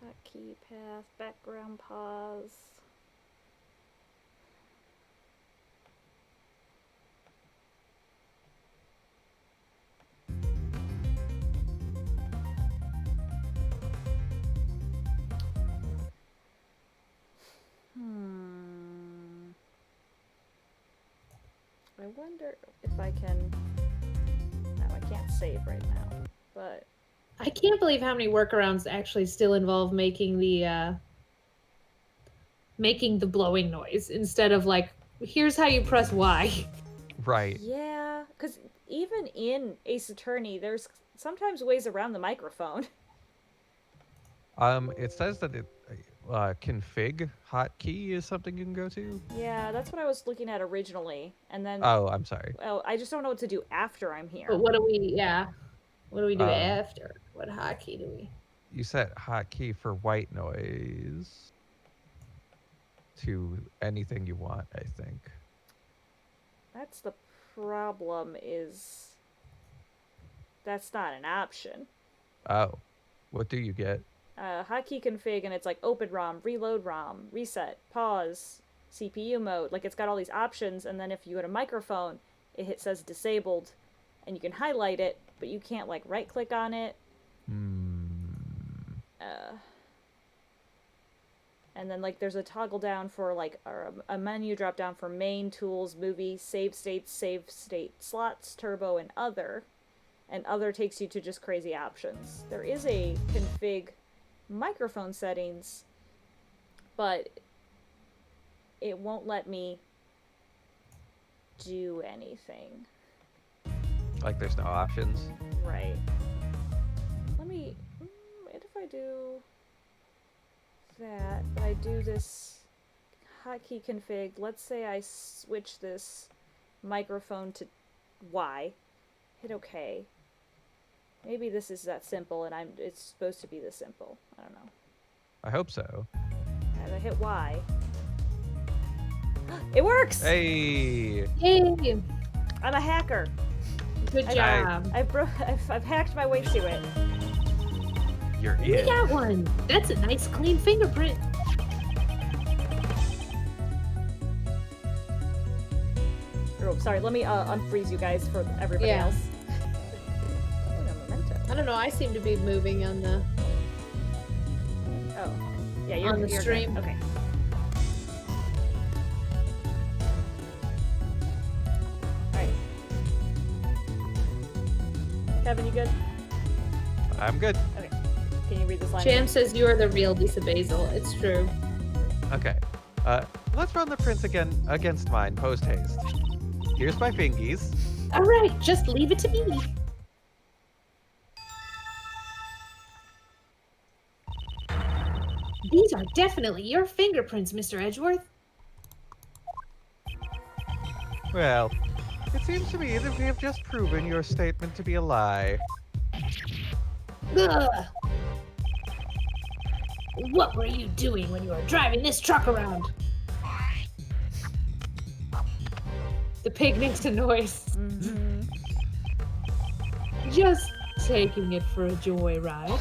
Hotkey path, background pause. I wonder if I can... No, I can't save right now, but... I can't believe how many workarounds actually still involve making the blowing noise instead of like, here's how you press Y. Right. Yeah, because even in Ace Attorney, there's sometimes ways around the microphone. It says that it config hotkey is something you can go to. Yeah, that's what I was looking at originally, and then... Oh, I'm sorry. Well, I just don't know what to do after I'm here. But what do we do after? What hotkey do we? You set hotkey for white noise to anything you want, I think. That's the problem, is that's not an option. Oh, what do you get? Hotkey config, and it's like open ROM, reload ROM, reset, pause, CPU mode. Like, it's got all these options, and then if you go to microphone, it says disabled, and you can highlight it, but you can't like right click on it. And then like there's a toggle down for like, or a menu drop down for main, tools, movie, save state slots, turbo, and other. And other takes you to just crazy options. There is a config microphone settings, but it won't let me do anything. Like there's no options? Right. Let me... What if I do that, but I do this hotkey config? Let's say I switch this microphone to Y. Hit OK. Maybe this is that simple, and it's supposed to be this simple. I don't know. I hope so. As I hit Y. It works! Hey! Yay! I'm a hacker. Good job. I've hacked my way to it. You're We in. got one. That's a nice clean fingerprint. Oh, sorry, let me unfreeze you guys for everybody Yeah. else. Oh, no memento. I don't know. I seem to be moving on the. Oh, yeah, you're On the you're stream. Good. Okay. Kevin, you good? I'm good. Okay. Can you read this line? Jam says you are the real Lisa Basil. It's true. Okay. Let's run the prints again against mine post haste. Here's my fingies. All right, just leave it to me. These are definitely your fingerprints, Mr. Edgeworth. Well, it seems to me that we have just proven your statement to be a lie. Ugh. What were you doing when you were driving this truck around? The pig makes a noise. Mm-hmm. Just taking it for a joyride.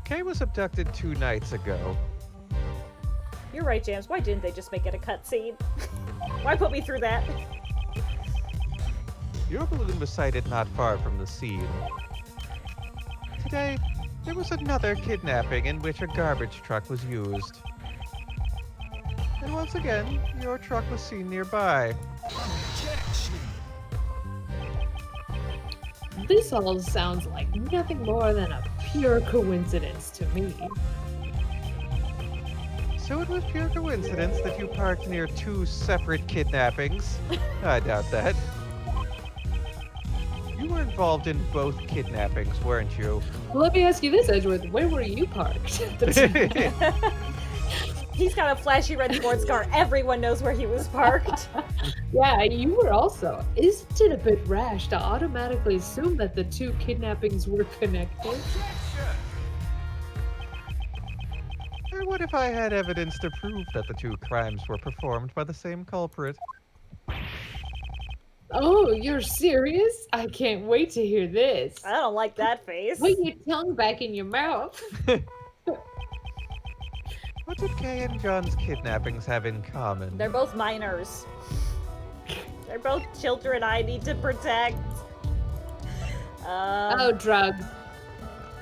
Kay was abducted 2 nights ago. You're right, James. Why didn't they just make it a cutscene? Why put me through that? Your balloon was sighted not far from the scene. Today, there was another kidnapping in which a garbage truck was used. And once again, your truck was seen nearby. This all sounds like nothing more than a pure coincidence to me. So it was pure coincidence that you parked near 2 separate kidnappings? I doubt that. You were involved in both kidnappings, weren't you? Well, let me ask you this, Edgeworth. Where were you parked? He's got a flashy red sports car. Everyone knows where he was parked. Yeah, you were also. Isn't it a bit rash to automatically assume that the 2 kidnappings were connected? Or what if I had evidence to prove that the 2 crimes were performed by the same culprit? Oh, you're serious? I can't wait to hear this. I don't like that face. Put your tongue back in your mouth. What did Kay and John's kidnappings have in common? They're both minors. They're both children I need to protect. Oh, drugs.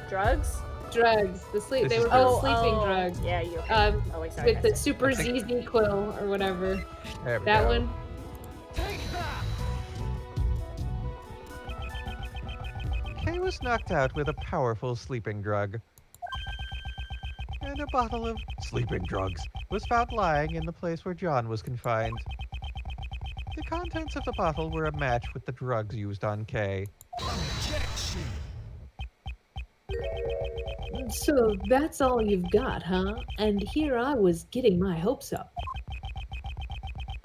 Drugs? Drugs. They This were is both good. sleeping drugs. Yeah, you. Okay. Um, Oh, wait, sorry. With the guys. super I think- ZZ quill or whatever. There we That go. one. Kay was knocked out with a powerful sleeping drug. And a bottle of sleeping drugs was found lying in the place where John was confined. The contents of the bottle were a match with the drugs used on Kay. So that's all you've got, huh? And here I was getting my hopes up.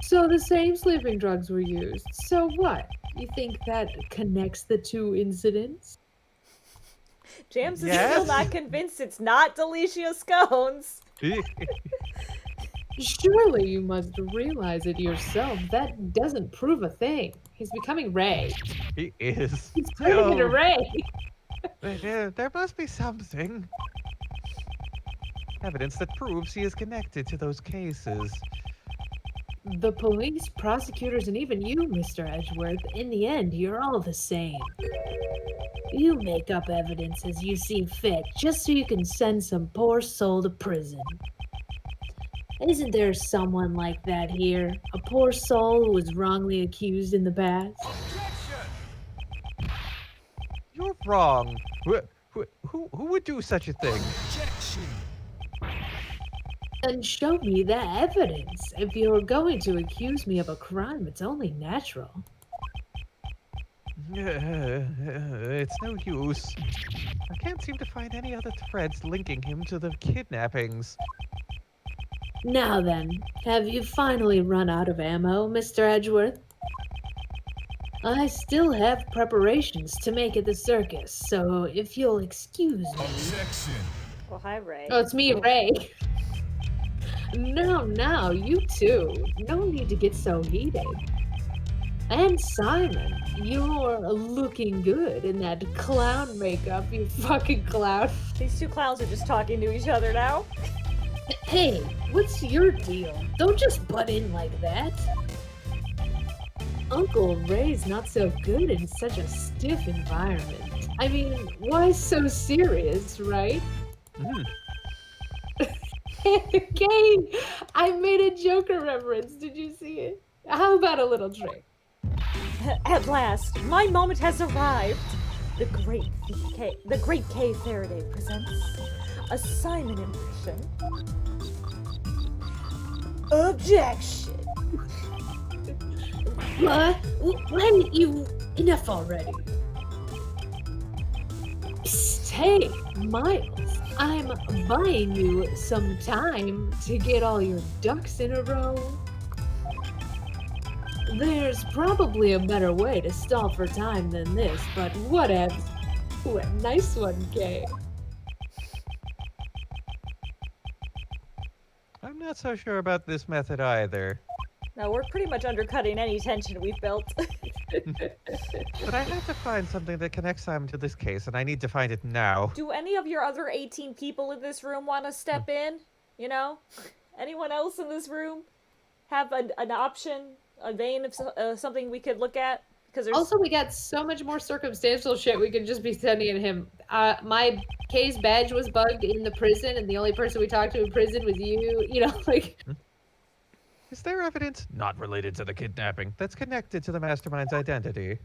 So the same sleeping drugs were used. So what? You think that connects the 2 incidents? James is Yes? still not convinced it's not Delicia Scones. Surely you must realize it yourself. That doesn't prove a thing. He's becoming Ray. He is. He's turning into No. Ray. There must be something. Evidence that proves he is connected to those cases. The police, prosecutors, and even you, Mr. Edgeworth, in the end, you're all the same. You make up evidence as you see fit, just so you can send some poor soul to prison. Isn't there someone like that here? A poor soul who was wrongly accused in the past? You're wrong. Who would do such a thing? Then show me that evidence. If you're going to accuse me of a crime, it's only natural. It's no use. I can't seem to find any other threads linking him to the kidnappings. Now then, have you finally run out of ammo, Mr. Edgeworth? I still have preparations to make at the circus, so if you'll excuse me. Well, hi, Ray. Oh, it's me, Ray. No, you too. No need to get so heated. And Simon, you're looking good in that clown makeup, you fucking clown. These 2 clowns are just talking to each other now. Hey, what's your deal? Don't just butt in like that. Uncle Ray's not so good in such a stiff environment. I mean, why so serious, right? Mm. Okay, I made a Joker reference. Did you see it? How about a little drink? At last, my moment has arrived. The Great K Faraday presents a Simon impression. Objection. What? Why you... Enough already. Stay, Miles. I'm buying you some time to get all your ducks in a row. There's probably a better way to stall for time than this, but whatevs. What a nice one, Kay. I'm not so sure about this method either. No, we're pretty much undercutting any tension we've built. But I have to find something that connects Simon to this case, and I need to find it now. Do any of your other 18 people in this room want to step in? You know? Anyone else in this room have an option, a vein of something we could look at? Because there's... Also, we got so much more circumstantial shit we could just be sending at him. My K's badge was bugged in the prison, and the only person we talked to in prison was you. You know, like... Is there evidence not related to the kidnapping that's connected to the mastermind's identity?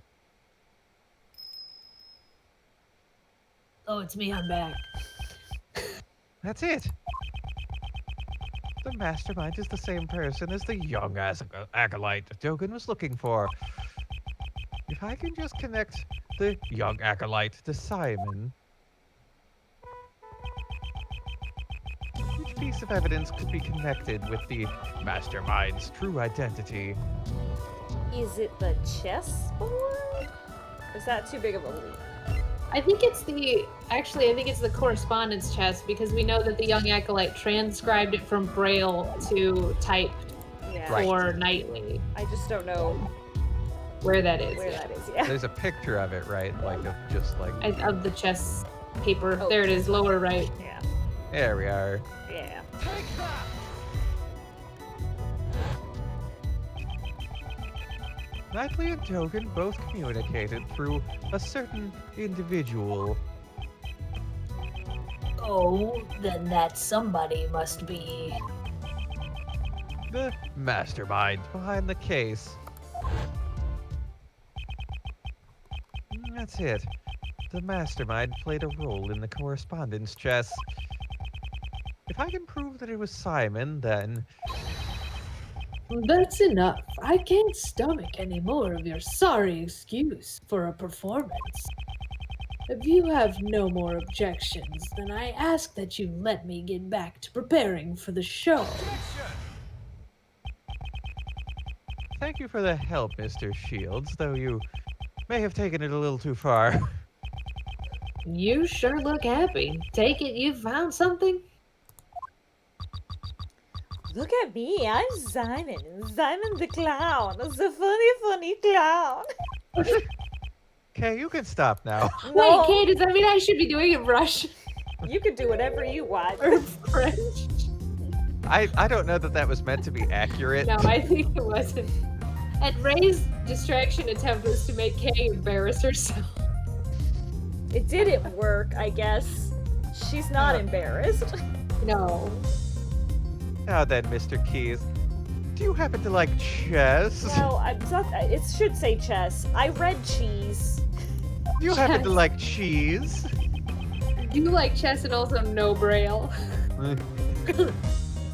Oh, it's me, I'm back. That's it. The mastermind is the same person as the young acolyte Dogan was looking for. If I can just connect the young acolyte to Simon, which piece of evidence could be connected with the mastermind's true identity? Is it the chessboard? Is that too big of a leap? I think it's the correspondence chest, because we know that the young acolyte transcribed it from Braille to type Yeah. for Nightly. I just don't know Where that is. where that is. Yeah. There's a picture of it, right? Like, of just like... Of the chess paper. Oh. There it is, lower right. Yeah. There we are. Yeah. Knightley and Dogan both communicated through a certain individual. Oh, then that somebody must be... The mastermind behind the case. That's it. The mastermind played a role in the correspondence chess. If I can prove that it was Simon, then... That's enough. I can't stomach any more of your sorry excuse for a performance. If you have no more objections, then I ask that you let me get back to preparing for the show. Thank you for the help, Mr. Shields, though you may have taken it a little too far. You sure look happy. Take it you found something? Look at me, I'm Simon. Simon the clown. The funny clown. Okay, you can stop now. No, Wait, Kay, does that mean I should be doing it Russian you can do whatever you want. or French? I don't know that that was meant to be accurate. No, I think it wasn't. And Ray's distraction attempt was to make Kay embarrass herself. It didn't work, I guess. She's not embarrassed. No. Now then, Mr. Keys, do you happen to like chess? No, it should say chess. I read cheese. Do you happen to Chess. like cheese? Do you like chess and also no Braille?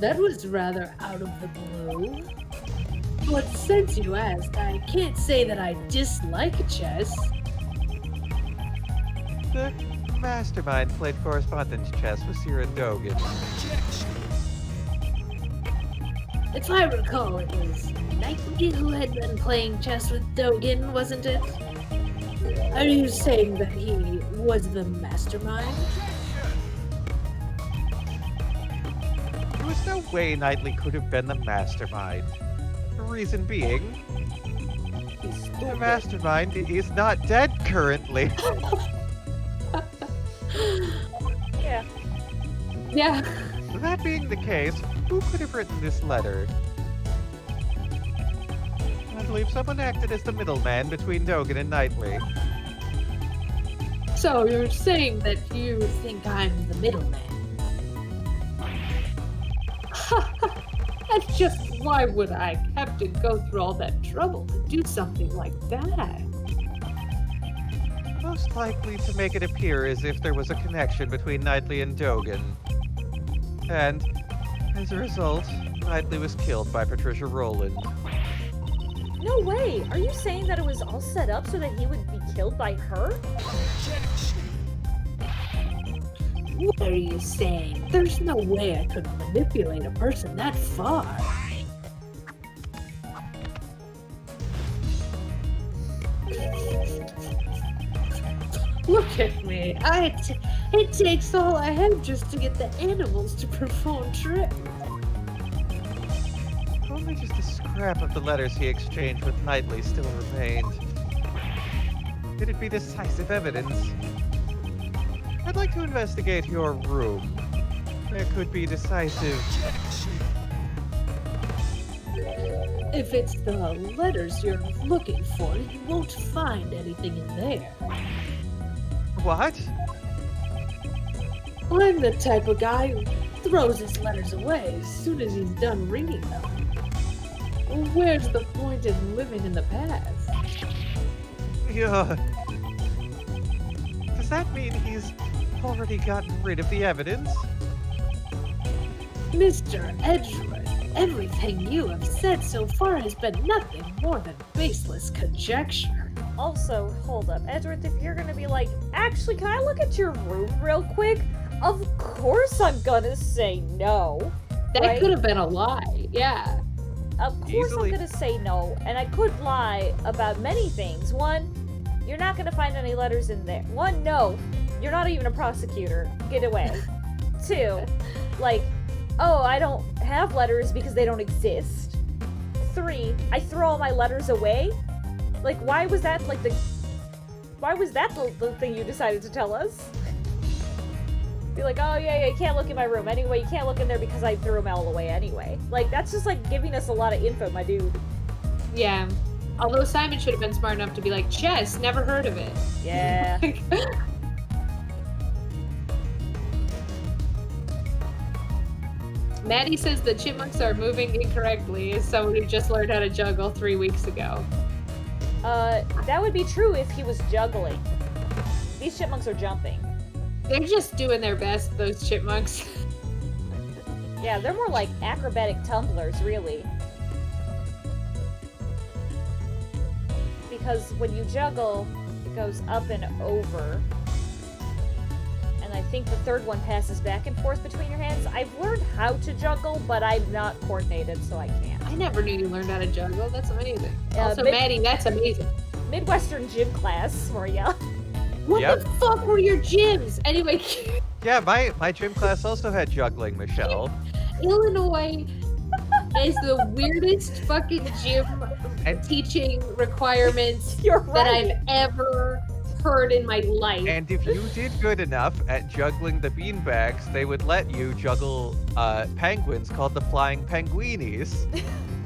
That was rather out of the blue. But since you asked, I can't say that I dislike chess. The mastermind played correspondence chess with Sierra Dogan. If I recall, it was Nike who had been playing chess with Dogan, wasn't it? Are you saying that he was the mastermind? There was no way Knightley could have been the mastermind. The reason being, the mastermind is not dead currently. Yeah. Yeah. That being the case, who could have written this letter? I believe someone acted as the middleman between Dogan and Knightley. So you're saying that you think I'm the middleman? That's just Why would I have to go through all that trouble to do something like that? Most likely to make it appear as if there was a connection between Knightley and Dogan. And, as a result, Knightley was killed by Patricia Rowland. No way! Are you saying that it was all set up so that he would be killed by her? What are you saying? There's no way I could manipulate a person that far. Look at me. It takes all I have just to get the animals to perform tricks. Only just a scrap of the letters he exchanged with Knightley still remained. Could it be decisive evidence? I'd like to investigate your room. There could be decisive... If it's the letters you're looking for, you won't find anything in there. What? I'm the type of guy who throws his letters away as soon as he's done reading them. Where's the point in living in the past? Yeah. Does that mean he's already gotten rid of the evidence? Mr. Edgeworth, everything you have said so far has been nothing more than baseless conjecture. Also, hold up, Edgeworth, if you're gonna be like, actually, can I look at your room real quick? Of course I'm gonna say no. That right? could have been a lie. Yeah. Of course Easily. I'm gonna say no, and I could lie about many things. One, you're not gonna find any letters in there. One, no, you're not even a prosecutor. Get away. Two, like, oh, I don't have letters because they don't exist. Three, I throw all my letters away. Like, why was that the thing you decided to tell us? Be like, oh yeah, you can't look in my room. Anyway, you can't look in there because I threw them all away anyway. Like, that's just like giving us a lot of info, my dude. Yeah. Although Simon should have been smart enough to be like, chess, never heard of it. Yeah. Maddie says the chipmunks are moving incorrectly as someone who just learned how to juggle 3 weeks ago. That would be true if he was juggling. These chipmunks are jumping. They're just doing their best, those chipmunks. Yeah, they're more like acrobatic tumblers, really. Because when you juggle, it goes up and over. And I think the third one passes back and forth between your hands. I've learned how to juggle, but I'm not coordinated, so I can't. I never knew you learned how to juggle. That's amazing. Also, Mid- Maddie, that's amazing. Midwestern gym class for ya. What Yep. the fuck were your gyms? Anyway, Yeah, my gym class also had juggling, Michelle. Illinois is the weirdest fucking gym And- teaching requirements You're that right. I've ever heard in my life. And if you did good enough at juggling the beanbags, they would let you juggle penguins called the flying penguinis.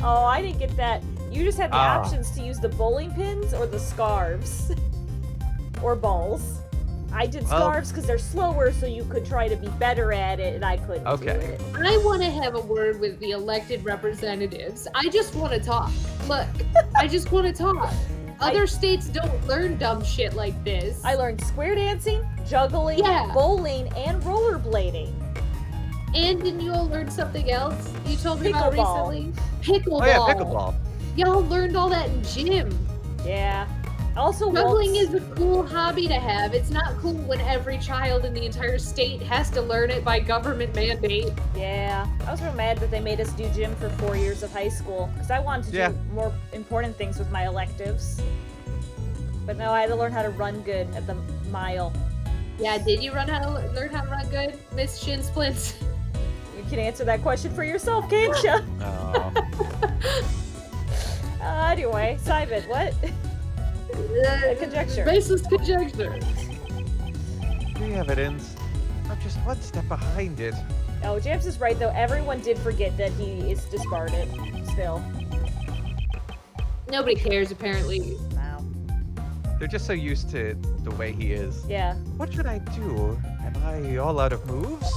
Oh, I didn't get that. You just had the Ah. options to use the bowling pins or the scarves. Or balls. I did Well- scarves because they're slower, so you could try to be better at it, and I couldn't do Okay. it. I want to have a word with the elected representatives. I just want to talk. Look, I just want to talk. Other states don't learn dumb shit like this. I learned square dancing, juggling, Yeah. bowling, and rollerblading. And didn't you all learn something else you told me about Pickleball. recently? Pickleball. Oh yeah, pickleball. Y'all learned all that in gym. Yeah. Also, Juggling waltz. is a cool hobby to have. It's not cool when every child in the entire state has to learn it by government mandate. Yeah. I was real mad that they made us do gym for 4 years of high school, because I wanted to Yeah. do more important things with my electives. But no, I had to learn how to run good at the mile. Yeah, did you learn how to run good, Miss Shin Splints? You can answer that question for yourself, can't you? Oh. Anyway, Simon, what? Conjecture. Baseless conjecture. The evidence. I'm just one step behind it. Oh, James is right, though. Everyone did forget that he is discarded. Still. Nobody cares, apparently. Wow. They're just so used to the way he is. Yeah. What should I do? Am I all out of moves?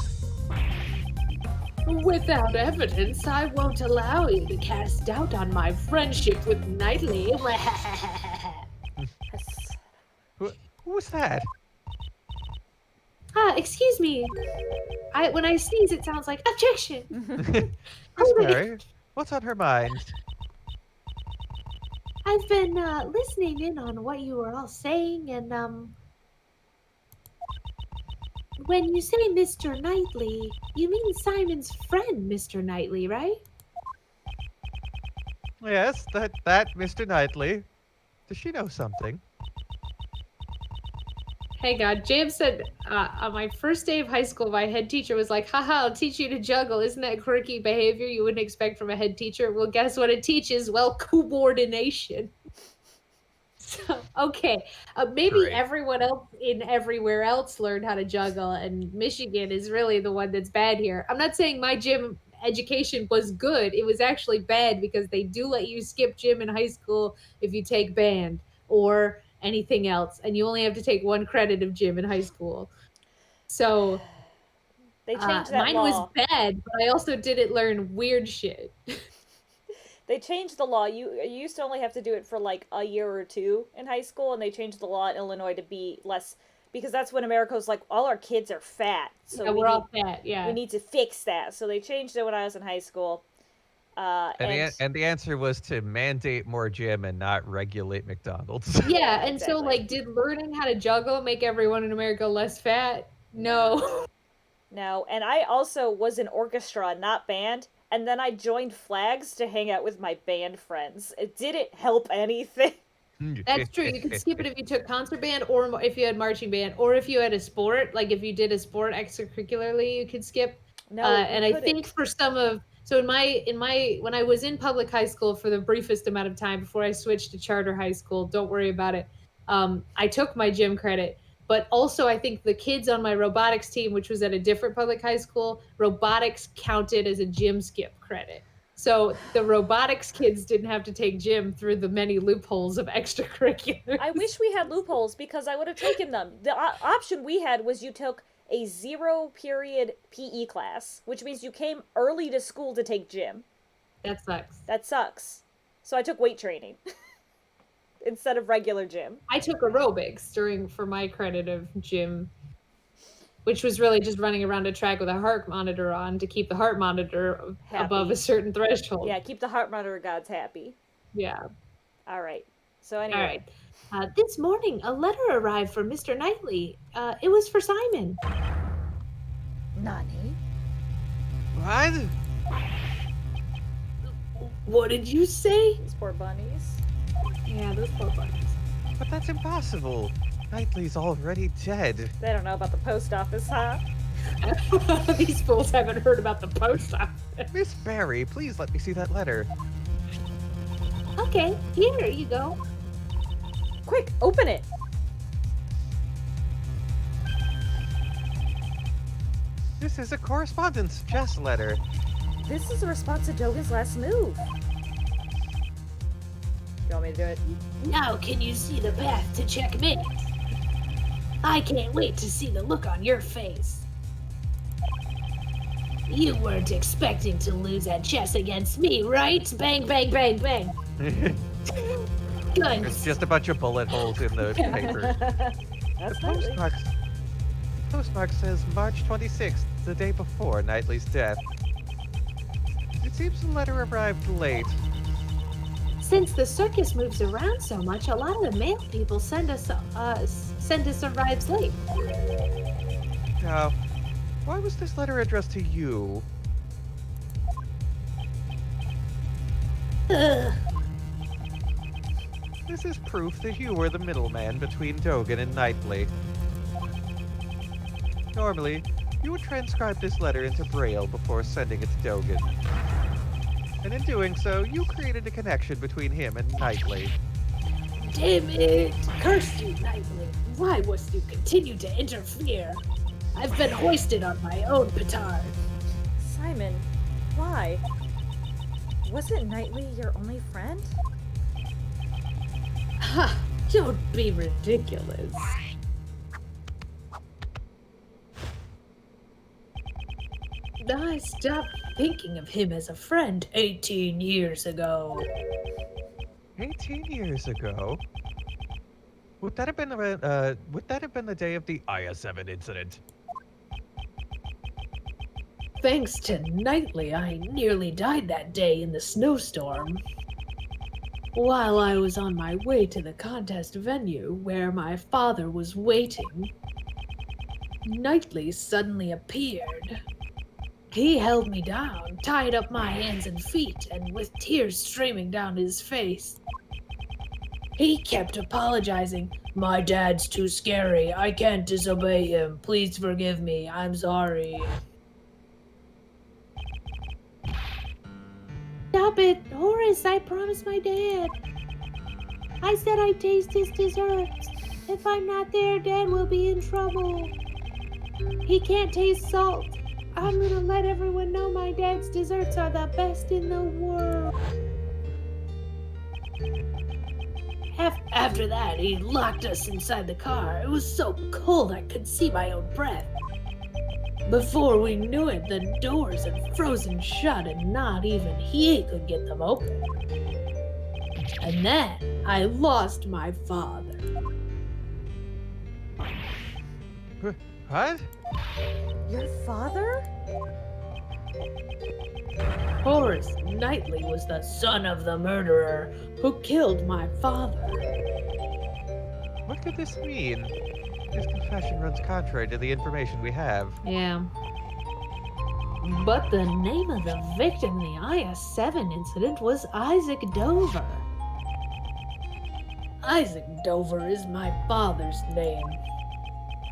Without evidence, I won't allow you to cast doubt on my friendship with Knightley. Who was that? Excuse me. When I sneeze, it sounds like objection. Miss Barry, what's on her mind? I've been listening in on what you were all saying, and when you say Mr. Knightley, you mean Simon's friend, Mr. Knightley, right? Yes, that Mr. Knightley. Does she know something? Hey God, James said on my first day of high school, my head teacher was like, haha, I'll teach you to juggle. Isn't that quirky behavior you wouldn't expect from a head teacher? Well, guess what it teaches? Well, coordination. So, okay, maybe Great. everyone else in everywhere else learned how to juggle, and Michigan is really the one that's bad here. I'm not saying my gym education was good. It was actually bad because they do let you skip gym in high school if you take band or anything else, and you only have to take 1 credit of gym in high school. So They changed that mine law. was bad, but I also didn't learn weird shit. They changed the law. You used to only have to do it for like a year or 2 in high school, and they changed the law in Illinois to be less, because that's when America was like, all our kids are fat, so Yeah, we're all fat. Yeah, we need to fix that. So they changed it when I was in high school. And the answer was to mandate more gym and not regulate McDonald's. yeah, and so exactly. like, did learning how to juggle make everyone in America less fat? No. No, and I also was in orchestra, not band, and then I joined flags to hang out with my band friends. It didn't help anything. That's true. You could skip it if you took concert band, or if you had marching band, or if you had a sport. Like if you did a sport extracurricularly, you could skip. No, and you I couldn't. think for some of so in my when I was in public high school for the briefest amount of time before I switched to charter high school, don't worry about it. I took my gym credit, but also I think the kids on my robotics team, which was at a different public high school, robotics counted as a gym skip credit. So the robotics kids didn't have to take gym through the many loopholes of extracurriculars. I wish we had loopholes because I would have taken them. The option we had was you took a 0-period PE class, which means you came early to school to take gym. That sucks. That sucks. So I took weight training instead of regular gym. I took aerobics for my credit of gym, which was really just running around a track with a heart monitor on to keep the heart monitor Happy. above a certain threshold. Yeah, keep the heart monitor gods happy. Yeah. All right. So anyway. All right. This morning, a letter arrived from Mr. Knightley. It was for Simon. Nani? What? What did you say? These poor bunnies. Yeah, those poor bunnies. But that's impossible. Knightley's already dead. They don't know about the post office, huh? These fools haven't heard about the post office. Miss Barry, please let me see that letter. Okay, here you go. Quick, open it. This is a correspondence chess letter. This is a response to Dogen's last move. You want me to do it? Now can you see the path to checkmate? I can't wait to see the look on your face. You weren't expecting to lose at chess against me, right? Bang, bang, bang, bang. There's Guns. just a bunch of bullet holes in the paper. That's The not postmark says March 26th, the day before Knightley's death. It seems the letter arrived late. Since the circus moves around so much, a lot of the mail people send us arrives late. Now, why was this letter addressed to you? Ugh. This is proof that you were the middleman between Dogen and Knightley. Normally, you would transcribe this letter into Braille before sending it to Dogen. And in doing so, you created a connection between him and Knightley. Damn it! Curse you, Knightley! Why must you continue to interfere? I've been hoisted on my own petard. Simon, why? Wasn't Knightley your only friend? Ha! Don't be ridiculous. I stopped thinking of him as a friend 18 years ago. 18 years ago? Would that have been the day of the IS-7 incident? Thanks to Knightley, I nearly died that day in the snowstorm. While I was on my way to the contest venue where my father was waiting, Knightley suddenly appeared. He held me down, tied up my hands and feet, and with tears streaming down his face. He kept apologizing. My dad's too scary. I can't disobey him. Please forgive me. I'm sorry. Stop it, Horace, I promised my dad. I said I'd taste his desserts. If I'm not there, Dad will be in trouble. He can't taste salt. I'm gonna let everyone know my dad's desserts are the best in the world. After that, he locked us inside the car. It was so cold I could see my own breath. Before we knew it, the doors had frozen shut and not even he could get them open. And then I lost my father. What? Your father? Horace Knightley was the son of the murderer who killed my father. What could this mean? His confession runs contrary to the information we have. Yeah. But the name of the victim in the IS-7 incident was Isaac Dover. Isaac Dover is my father's name.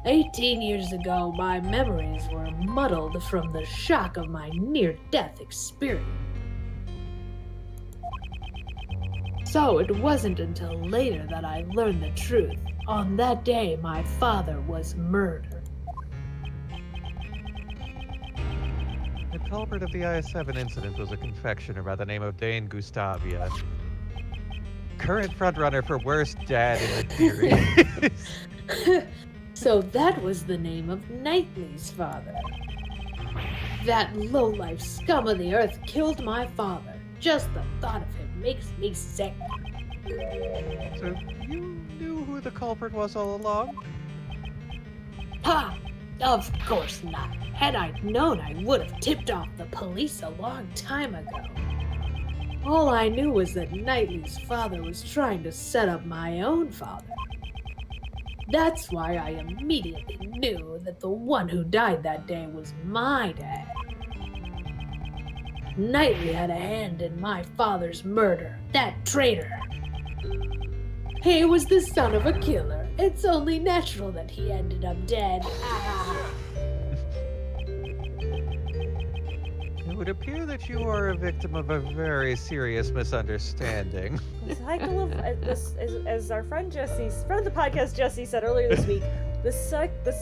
18 years ago, my memories were muddled from the shock of my near-death experience. So it wasn't until later that I learned the truth. On that day, my father was murdered. The culprit of the IS-7 incident was a confectioner by the name of Dane Gustavia. Current frontrunner for worst dad in the series. So that was the name of Knightley's father. That lowlife scum of the earth killed my father. Just the thought of him makes me sick. So you knew who the culprit was all along? Ha! Of course not. Had I known, I would have tipped off the police a long time ago. All I knew was that Knightley's father was trying to set up my own father. That's why I immediately knew that the one who died that day was my dad. Knightley had a hand in my father's murder, that traitor. He was the son of a killer. It's only natural that he ended up dead. It would appear that you are a victim of a very serious misunderstanding. The cycle of as our friend of the podcast Jesse said earlier this week, the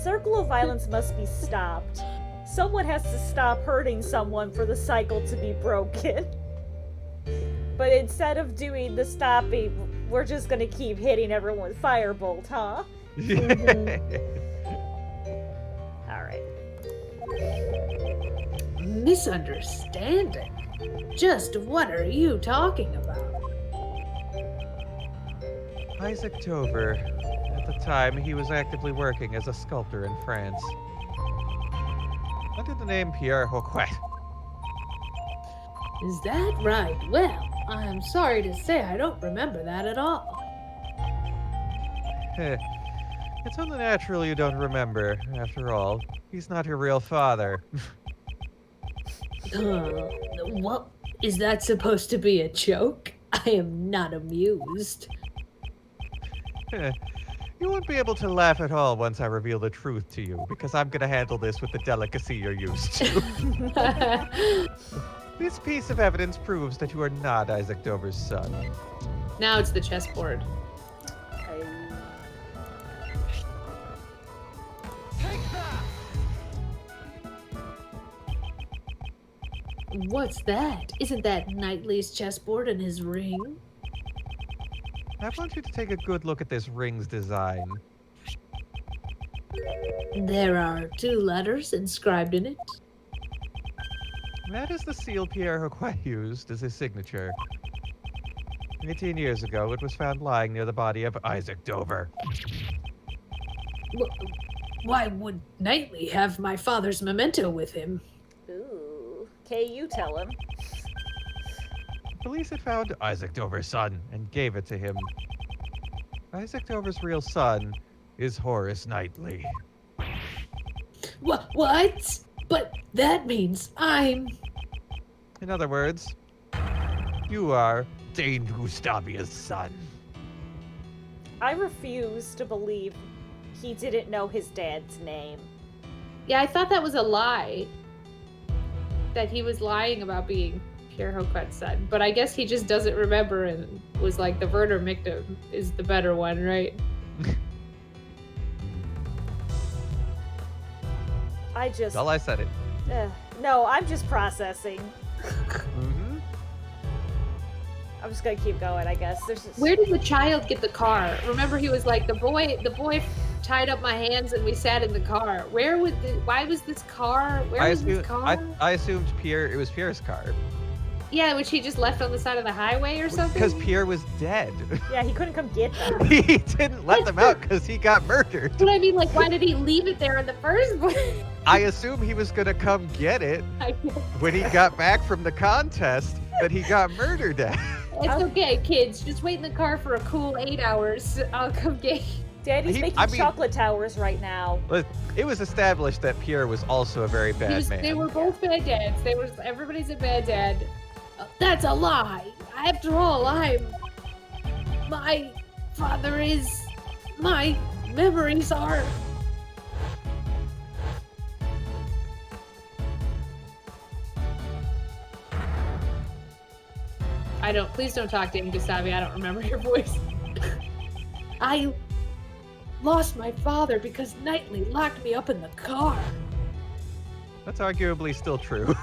circle of violence must be stopped. Someone has to stop hurting someone for the cycle to be broken. But instead of doing the stopping, we're just gonna keep hitting everyone with firebolt, huh? Alright. Misunderstanding? Just what are you talking about? Isaac Dover. At the time, he was actively working as a sculptor in France. Under the name Pierre Hoquet. Is that right? Well, I'm sorry to say I don't remember that at all. It's only natural you don't remember. After all, he's not your real father. What? Is that supposed to be a joke? I am not amused. You won't be able to laugh at all once I reveal the truth to you, because I'm gonna handle this with the delicacy you're used to. This piece of evidence proves that you are not Isaac Dover's son. Now it's the chessboard. What's that? Isn't that Knightley's chessboard and his ring? I want you to take a good look at this ring's design. There are 2 letters inscribed in it. That is the seal Pierre Roquet used as his signature. 18 years ago, it was found lying near the body of Isaac Dover. Why would Knightley have my father's memento with him? Ooh. Kay, you tell him. Police had found Isaac Dover's son and gave it to him. Isaac Dover's real son is Horace Knightley. What? But that means I'm... In other words, you are Dane Gustavia's son. I refuse to believe he didn't know his dad's name. Yeah, I thought that was a lie. That he was lying about being Pierre Roquet's son. But I guess he just doesn't remember and was like, the Werner Mictum is the better one, right? Well, I said it. No, I'm just processing. Mm-hmm. I'm just gonna keep going, I guess. There's just... Where did the child get the car? Remember, he was like, the boy tied up my hands and we sat in the car. Why was this car? Where was this car? I assumed it was Pierre's car. Yeah, which he just left on the side of the highway or something? Because Pierre was dead. Yeah, he couldn't come get them. He didn't let them out because he got murdered. But I mean, like, why did he leave it there in the first place? I assume he was going to come get it when he got back from the contest that he got murdered at. It's okay, kids. Just wait in the car for a cool 8 hours. I'll come get you. Daddy's making chocolate towers right now. It was established that Pierre was also a very bad man. They were both bad dads. Everybody's a bad dad. That's a lie. After all, my father is... My memories are... Please don't talk to him, Gustavia. I don't remember your voice. I lost my father because Knightley locked me up in the car. That's arguably still true.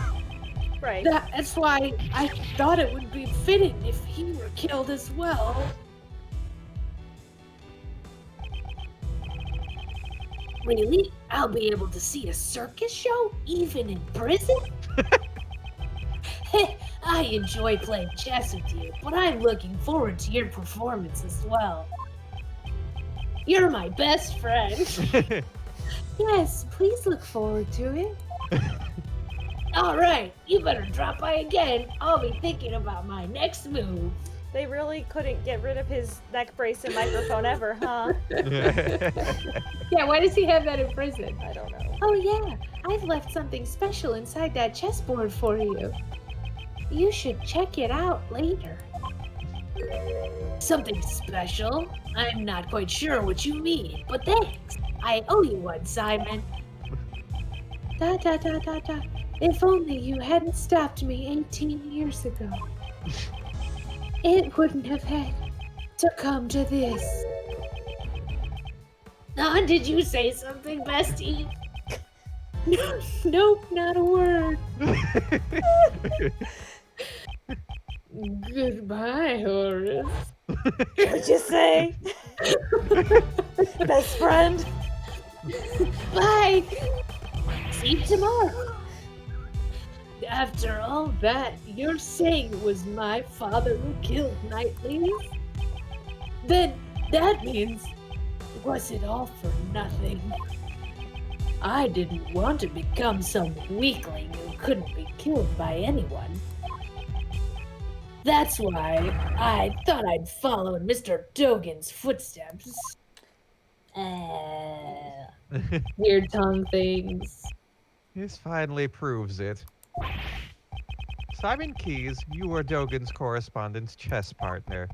Right. That's why I thought it would be fitting if he were killed as well. Really? I'll be able to see a circus show even in prison? I enjoy playing chess with you, but I'm looking forward to your performance as well. You're my best friend. Yes, please look forward to it. All right, you better drop by again. I'll be thinking about my next move. They really couldn't get rid of his neck brace and microphone ever, huh? Yeah, why does he have that in prison? I don't know. Oh yeah, I've left something special inside that chessboard for you. You should check it out later. Something special? I'm not quite sure what you mean, but thanks. I owe you one, Simon. If only you hadn't stopped me 18 years ago. It wouldn't have had to come to this. Did you say something, bestie? Nope, not a word. Goodbye, Horace. What'd you say? Best friend? Bye! See you tomorrow. After all that, you're saying it was my father who killed Knightley? Then that means, was it all for nothing? I didn't want to become some weakling who couldn't be killed by anyone. That's why I thought I'd follow in Mr. Dogan's footsteps. Weird tongue things. This finally proves it. Simon Keyes, you are Dogan's correspondence chess partner.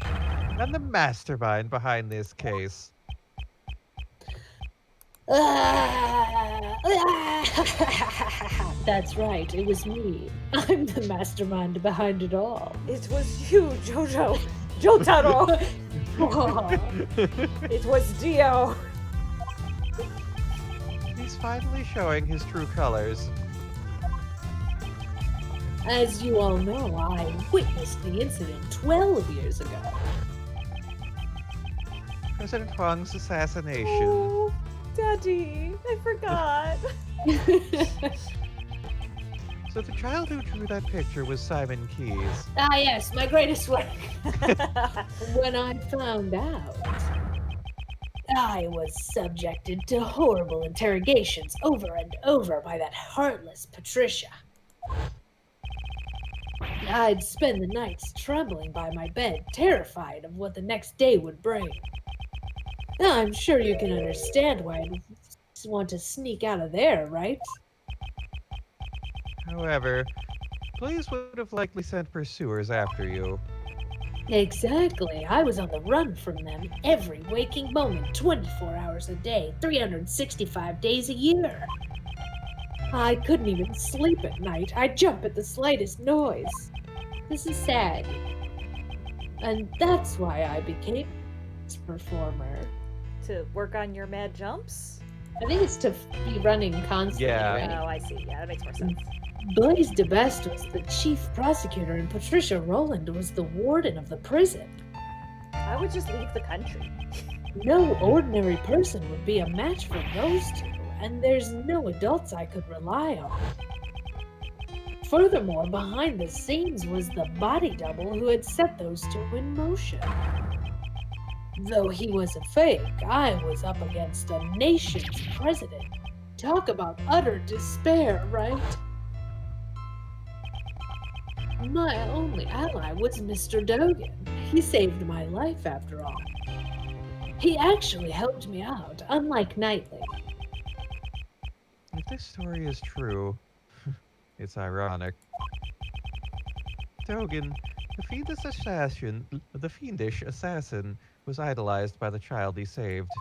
And the mastermind behind this case. That's right, it was me. I'm the mastermind behind it all. It was you, Jojo. Jotaro. It was Dio. He's finally showing his true colors. As you all know, I witnessed the incident 12 years ago. President Huang's assassination. Oh, Daddy, I forgot. So the child who drew that picture was Simon Keyes. Ah, yes, my greatest work. When I found out, I was subjected to horrible interrogations over and over by that heartless Patricia. I'd spend the nights trembling by my bed, terrified of what the next day would bring. Now, I'm sure you can understand why I'd want to sneak out of there, right? However, police would have likely sent pursuers after you. Exactly. I was on the run from them every waking moment, 24 hours a day, 365 days a year. I couldn't even sleep at night. I'd jump at the slightest noise. This is sad. And that's why I became a performer. To work on your mad jumps? I think it's to be running constantly, Yeah. right? Oh, I see. Yeah, that makes more sense. Blaise DeBest was the chief prosecutor and Patricia Rowland was the warden of the prison. I would just leave the country. No ordinary person would be a match for those two, and there's no adults I could rely on. Furthermore, behind the scenes was the body double who had set those two in motion. Though he was a fake, I was up against a nation's president. Talk about utter despair, right? My only ally was Mr. Dogan. He saved my life after all. He actually helped me out, unlike Knightley. If this story is true, it's ironic. Dogan, the fiendish assassin, was idolized by the child he saved.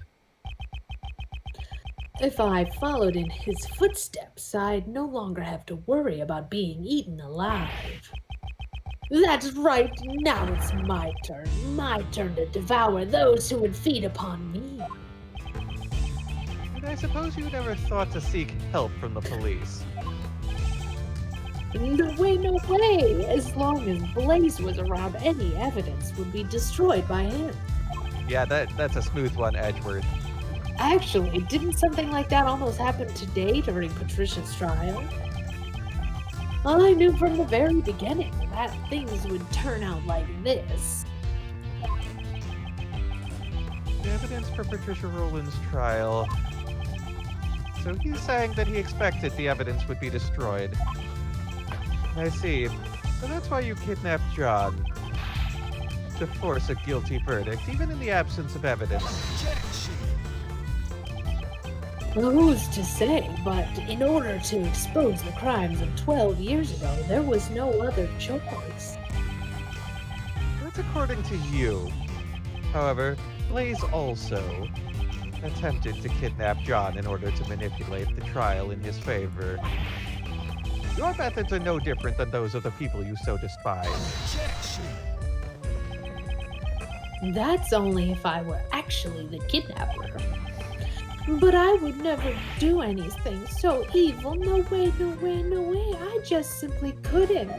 If I followed in his footsteps, I'd no longer have to worry about being eaten alive. That's right, now it's my turn. My turn to devour those who would feed upon me. And I suppose you never thought to seek help from the police. No way, no way! As long as Blaise was around, any evidence would be destroyed by him. Yeah, that's a smooth one, Edgeworth. Actually, didn't something like that almost happen today during Patricia's trial? I knew from the very beginning that things would turn out like this. The evidence for Patricia Rowland's trial. So he's saying that he expected the evidence would be destroyed. I see. So that's why you kidnapped John. To force a guilty verdict, even in the absence of evidence. Who's to say, but in order to expose the crimes of 12 years ago, there was no other choice. That's according to you. However, Blaise also attempted to kidnap John in order to manipulate the trial in his favor. Your methods are no different than those of the people you so despise. That's only if I were actually the kidnapper. But I would never do anything so evil. No way, no way, no way. I just simply couldn't.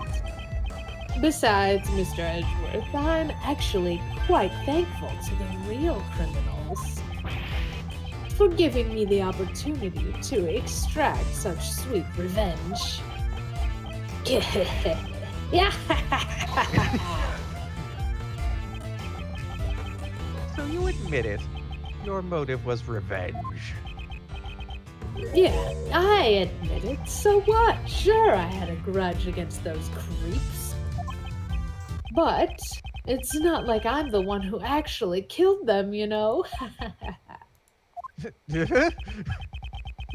Besides, Mr. Edgeworth, I'm actually quite thankful to the real criminals for giving me the opportunity to extract such sweet revenge. Yeah. So you admit it. Your motive was revenge. Yeah, I admit it. So what? Sure, I had a grudge against those creeps. But it's not like I'm the one who actually killed them, you know?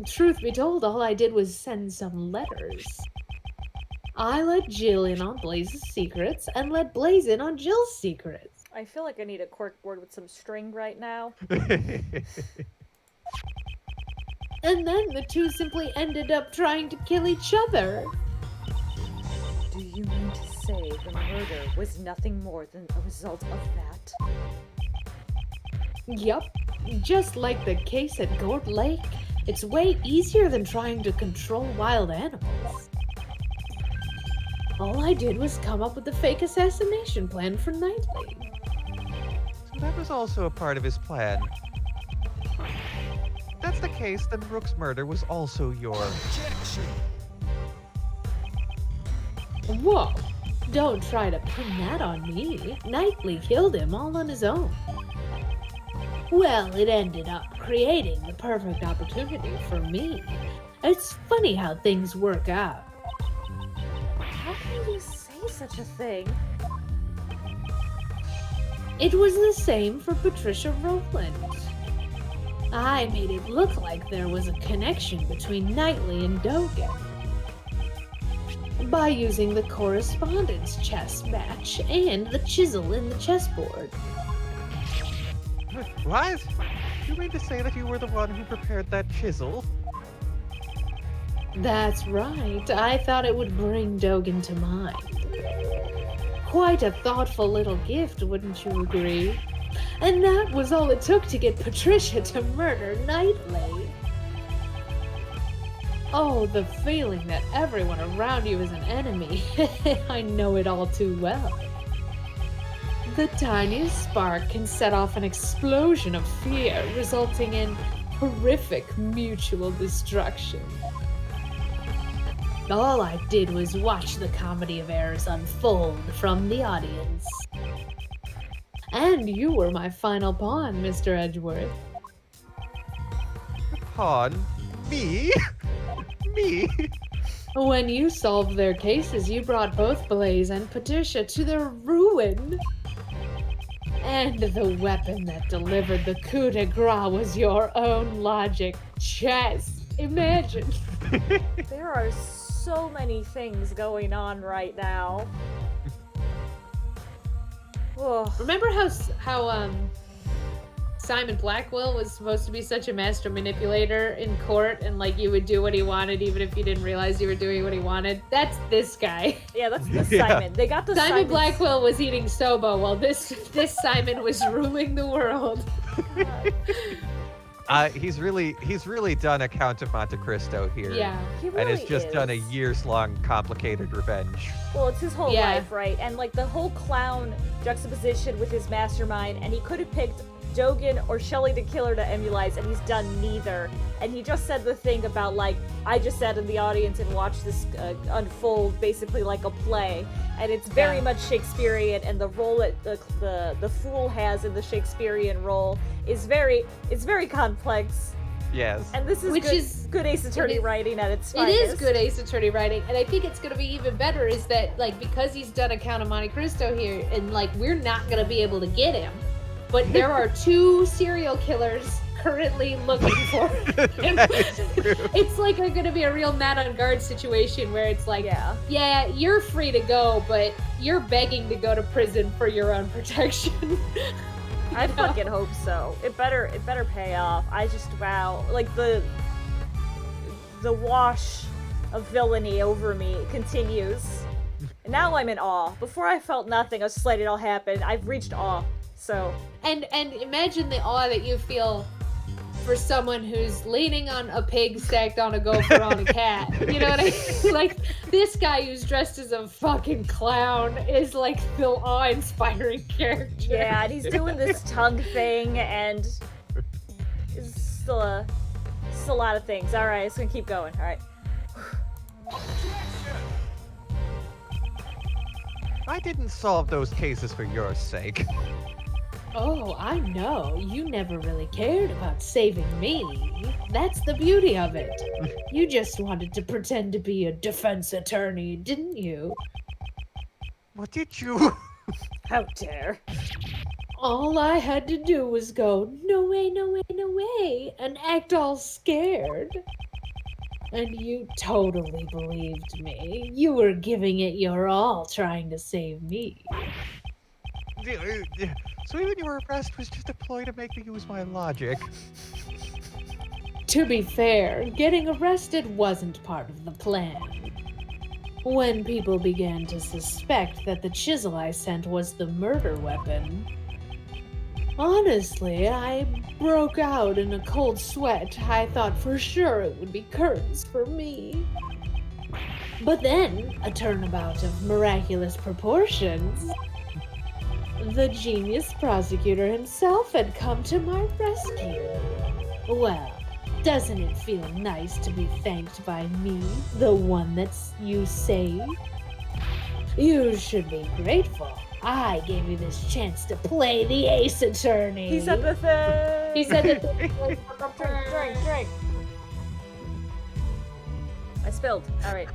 Truth be told, all I did was send some letters. I let Jill in on Blaise's secrets and let Blaise in on Jill's secrets. I feel like I need a corkboard with some string right now. And then the two simply ended up trying to kill each other. Do you mean to say the murder was nothing more than a result of that? Yup, just like the case at Gourd Lake, it's way easier than trying to control wild animals. All I did was come up with a fake assassination plan for Knightley. So that was also a part of his plan. If that's the case, then Rook's murder was also your... Whoa! Don't try to pin that on me. Knightley killed him all on his own. Well, it ended up creating the perfect opportunity for me. It's funny how things work out. How can you say such a thing? It was the same for Patricia Rowland. I made it look like there was a connection between Knightley and Dogan by using the correspondence chess match and the chisel in the chessboard. What? You mean to say that you were the one who prepared that chisel? That's right, I thought it would bring Dogan to mind. Quite a thoughtful little gift, wouldn't you agree? And that was all it took to get Patricia to murder Knightley. Oh, the feeling that everyone around you is an enemy. I know it all too well. The tiniest spark can set off an explosion of fear, resulting in horrific mutual destruction. All I did was watch the comedy of errors unfold from the audience. And you were my final pawn, Mr. Edgeworth. Pawn? Me? Me? When you solved their cases, you brought both Blaze and Patricia to their ruin. And the weapon that delivered the coup de grace was your own logic. Chess. Imagine. There are so many things going on right now. Ugh. Remember how Simon Blackwell was supposed to be such a master manipulator in court, and like you would do what he wanted even if you didn't realize you were doing what he wanted? That's this guy. Yeah, that's the Yeah. Simon. They got the Simon Simons- Blackwell was eating soba while this Simon was ruling the world. He's really done a Count of Monte Cristo here. Yeah. He really And it's just done a is. years-long complicated revenge. Well, it's his whole Yeah. life, right? And like the whole clown juxtaposition with his mastermind, and he could have picked Dogan or Shelley the Killer to emulate, and he's done neither. And he just said the thing about like, I just sat in the audience and watched this unfold basically like a play. And it's very Yeah. much Shakespearean, and the role that the fool has in the Shakespearean role is very complex. Yes. And this is Which good, is- good Ace Attorney it is- writing at its It finest. is good Ace Attorney writing, and I think it's gonna be even better is that like because he's done a Count of Monte Cristo here, and like we're not gonna be able to get him, but there are 2 serial killers currently looking for him. That is true. It's like gonna be a real Matt on guard situation where it's like, Yeah. you're free to go, but you're begging to go to prison for your own protection. I know? fucking hope so. It better pay off. I just wow, like the wash of villainy over me continues. And now I'm in awe. Before I felt nothing. I was just letting it all happen. I've reached awe. So And imagine the awe that you feel for someone who's leaning on a pig stacked on a gopher on a cat. You know what I mean? Like, this guy who's dressed as a fucking clown is like the awe-inspiring character. yeah, and he's doing this tongue thing, and it's still a lot of things. All right, it's gonna keep going. All right. I didn't solve those cases for your sake. Oh, I know. You never really cared about saving me. That's the beauty of it. You just wanted to pretend to be a defense attorney, didn't you? What did you? How dare. All I had to do was go, no way, no way, no way, and act all scared. And you totally believed me. You were giving it your all trying to save me. So even your arrest was just a ploy to make me use my logic. To be fair, getting arrested wasn't part of the plan. When people began to suspect that the chisel I sent was the murder weapon, honestly, I broke out in a cold sweat. I thought for sure it would be curtains for me. But then, a turnabout of miraculous proportions. The genius prosecutor himself had come to my rescue. Well, doesn't it feel nice to be thanked by me, the one that's you saved? You should be grateful. I gave you this chance to play the ace attorney. He said the thing. He said that the Drink. I spilled. All right.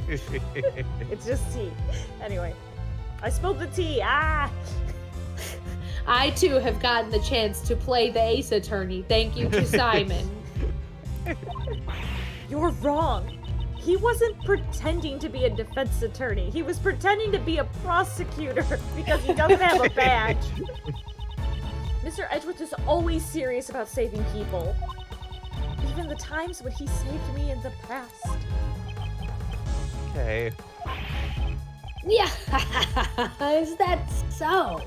It's just tea. Anyway, I spilled the tea. Ah. I too have gotten the chance to play the ace attorney. Thank you to Simon. You're wrong. He wasn't pretending to be a defense attorney. He was pretending to be a prosecutor because he doesn't have a badge. Mr. Edgeworth is always serious about saving people. Even the times when he saved me in the past. Okay. Yeah, is that so?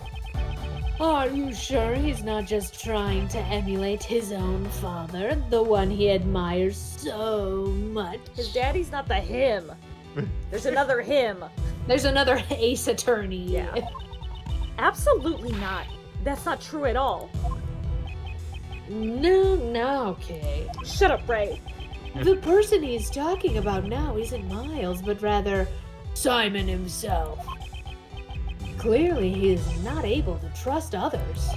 Are you sure he's not just trying to emulate his own father, the one he admires so much? His daddy's not the him. There's another him. There's another ace attorney. Yeah. Absolutely not. That's not true at all. No, okay. Shut up, Ray. The person he's talking about now isn't Miles, but rather Simon himself. Clearly, he is not able to trust others.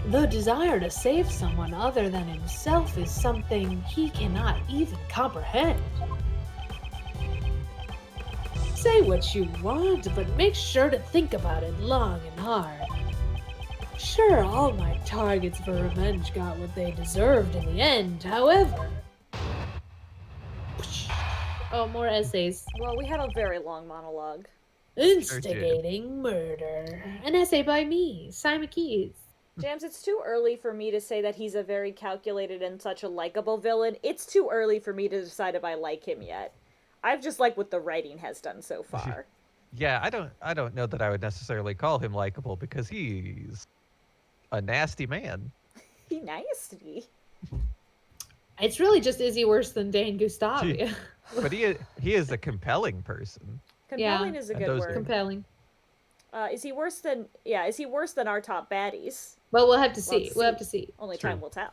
The desire to save someone other than himself is something he cannot even comprehend. Say what you want, but make sure to think about it long and hard. Sure, all my targets for revenge got what they deserved in the end, however. Oh, more essays. Well, we had a very long monologue. Instigating murder. An essay by me, Simon Keys. Jams, it's too early for me to say that he's a very calculated and such a likable villain. It's too early for me to decide if I like him yet. I've just liked what the writing has done so far. Yeah, I don't know that I would necessarily call him likable because he's a nasty man. He nasty. It's really just, is he worse than Dane Gustavi? But he is a compelling person. Compelling Yeah. is a And good those word. Compelling. Is he worse than our top baddies? Well, we'll have to see. Let's We'll see. have to see. Only True. time will tell.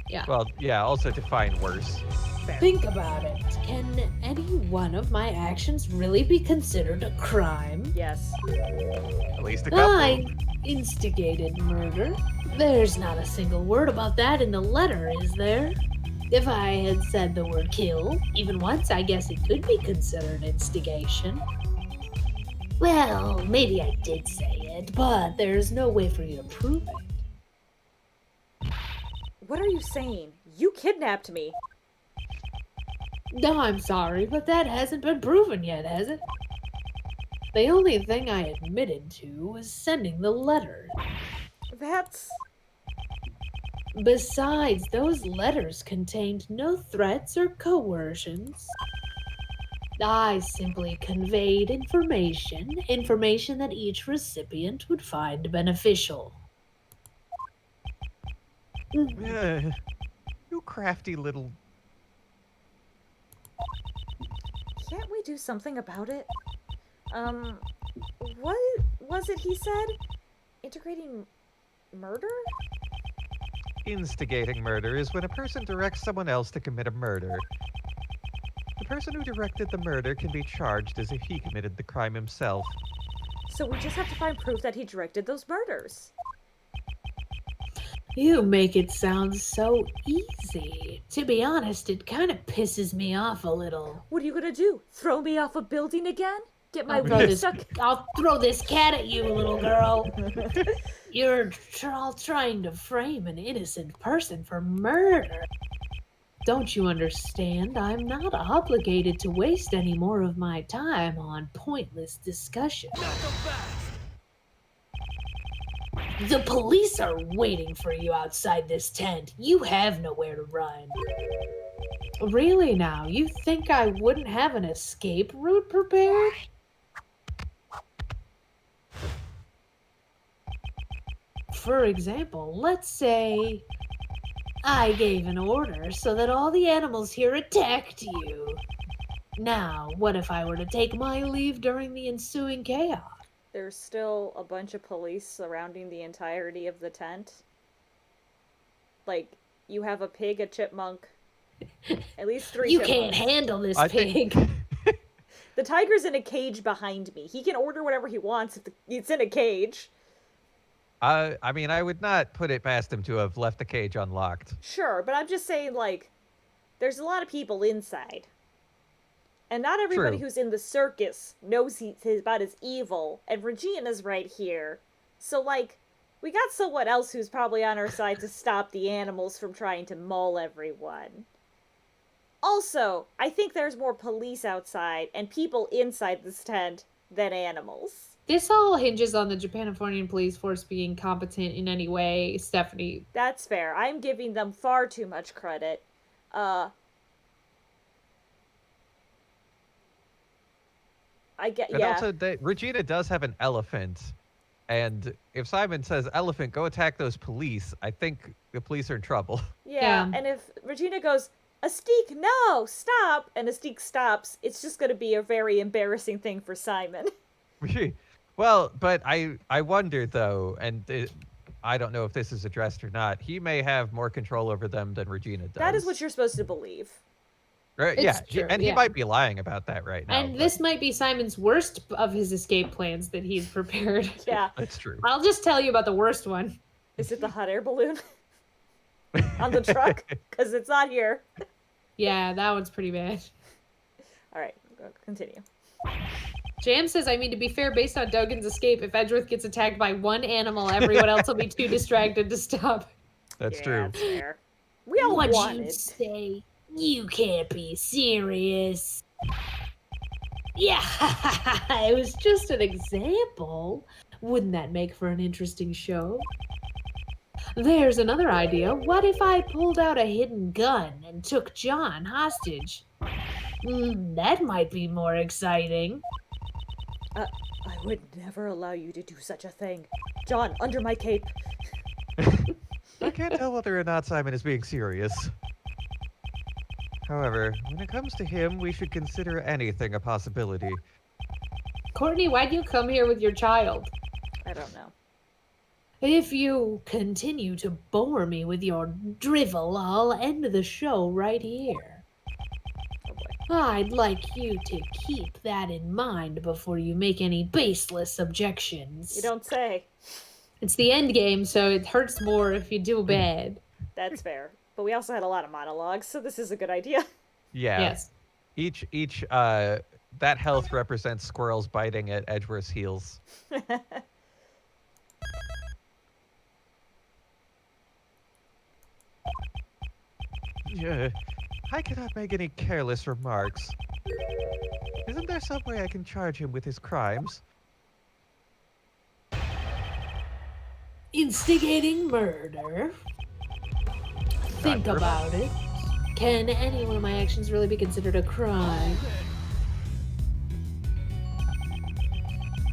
Yeah. Well, yeah, also define worse. Fair. Think about it. Can any one of my actions really be considered a crime? Yes. At least a couple. I instigated murder. There's not a single word about that in the letter, is there? If I had said the word kill, even once, I guess it could be considered instigation. Well, maybe I did say it, but there's no way for you to prove it. What are you saying? You kidnapped me. No, I'm sorry, but that hasn't been proven yet, has it? The only thing I admitted to was sending the letter. That's... Besides, those letters contained no threats or coercions. I simply conveyed information that each recipient would find beneficial. You crafty little. Can't we do something about it? What was it he said? Integrating murder? Instigating murder is when a person directs someone else to commit a murder. The person who directed the murder can be charged as if he committed the crime himself. So we just have to find proof that he directed those murders. You make it sound so easy. To be honest, it kind of pisses me off a little. What are you gonna do? Throw me off a building again? Get my I'll wig stuck? I'll throw this cat at you, little girl. You're all trying to frame an innocent person for murder. Don't you understand? I'm not obligated to waste any more of my time on pointless discussion. The police are waiting for you outside this tent. You have nowhere to run. Really now, you think I wouldn't have an escape route prepared? For example, let's say I gave an order so that all the animals here attacked you. Now, what if I were to take my leave during the ensuing chaos? There's still a bunch of police surrounding the entirety of the tent. Like, you have a pig, a chipmunk, at least 3 You chipmunks. can't handle this I pig. think- The tiger's in a cage behind me. He can order whatever he wants if it's in a cage. I mean, I would not put it past him to have left the cage unlocked. Sure, but I'm just saying, like, there's a lot of people inside. And not everybody True. who's in the circus knows he's about as evil. And Regina's right here. So, like, we got someone else who's probably on our side to stop the animals from trying to maul everyone. Also, I think there's more police outside and people inside this tent than animals. This all hinges on the Japanifornian police force being competent in any way, Stephanie. That's fair. I'm giving them far too much credit. I get, And yeah. also, Regina does have an elephant. And if Simon says, elephant, go attack those police, I think the police are in trouble. Yeah, Yeah. and if Regina goes, Astique, no, stop, and Astique stops, it's just going to be a very embarrassing thing for Simon. Well, but I wonder, though, and I don't know if this is addressed or not, he may have more control over them than Regina does. That is what you're supposed to believe. Right? It's Yeah, true, and he yeah. might be lying about that right now. And this might be Simon's worst of his escape plans that he's prepared. Yeah. That's true. I'll just tell you about the worst one. Is it the hot air balloon on the truck? Because it's not here. Yeah, that one's pretty bad. All right, continue. Jam says, I mean, to be fair, based on Duggan's escape, if Edgeworth gets attacked by one animal, everyone else will be too distracted to stop. That's Yeah, true. That's fair. We all What'd want you it. say? You can't be serious. Yeah, it was just an example. Wouldn't that make for an interesting show? There's another idea. What if I pulled out a hidden gun and took John hostage? That might be more exciting. I would never allow you to do such a thing. John, under my cape. I can't tell whether or not Simon is being serious. However, when it comes to him, we should consider anything a possibility. Courtney, why'd you come here with your child? I don't know. If you continue to bore me with your drivel, I'll end the show right here. Oh boy. I'd like you to keep that in mind before you make any baseless objections. You don't say. It's the end game, so it hurts more if you do bad. That's fair. But we also had a lot of monologues, so this is a good idea. Yeah. Yes. Each that health represents squirrels biting at Edgeworth's heels. Yeah, I cannot make any careless remarks. Isn't there some way I can charge him with his crimes? Instigating murder? Think Not about it. Can any one of my actions really be considered a crime?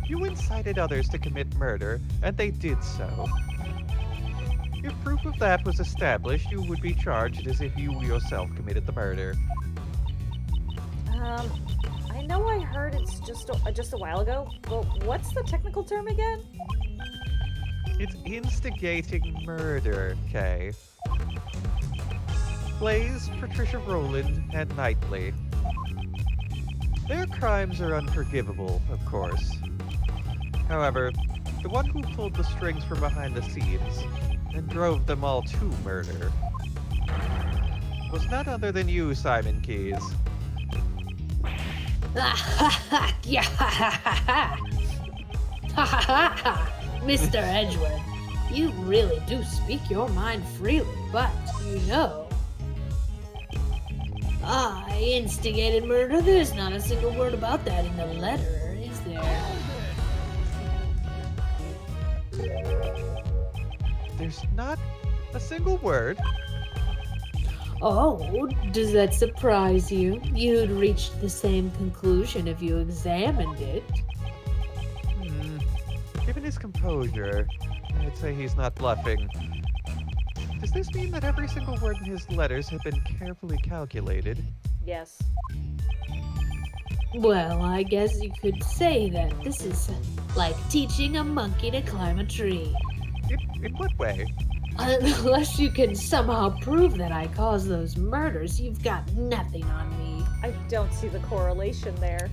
You incited others to commit murder, and they did so. If proof of that was established, you would be charged as if you yourself committed the murder. I know I heard it's just a while ago, but what's the technical term again? It's instigating murder, Kay. Blaze, Patricia Rowland, and Knightley. Their crimes are unforgivable, of course. However, the one who pulled the strings from behind the scenes and drove them all to murder was none other than you, Simon Keyes. Mr. Edgeworth, you really do speak your mind freely, but you know, I instigated murder. There's not a single word about that in the letter, is there? There's not a single word. Oh, does that surprise you? You'd reached the same conclusion if you examined it. Given his composure, I'd say he's not bluffing. Does this mean that every single word in his letters have been carefully calculated? Yes. Well, I guess you could say that this is like teaching a monkey to climb a tree. In what way? Unless you can somehow prove that I caused those murders, you've got nothing on me. I don't see the correlation there.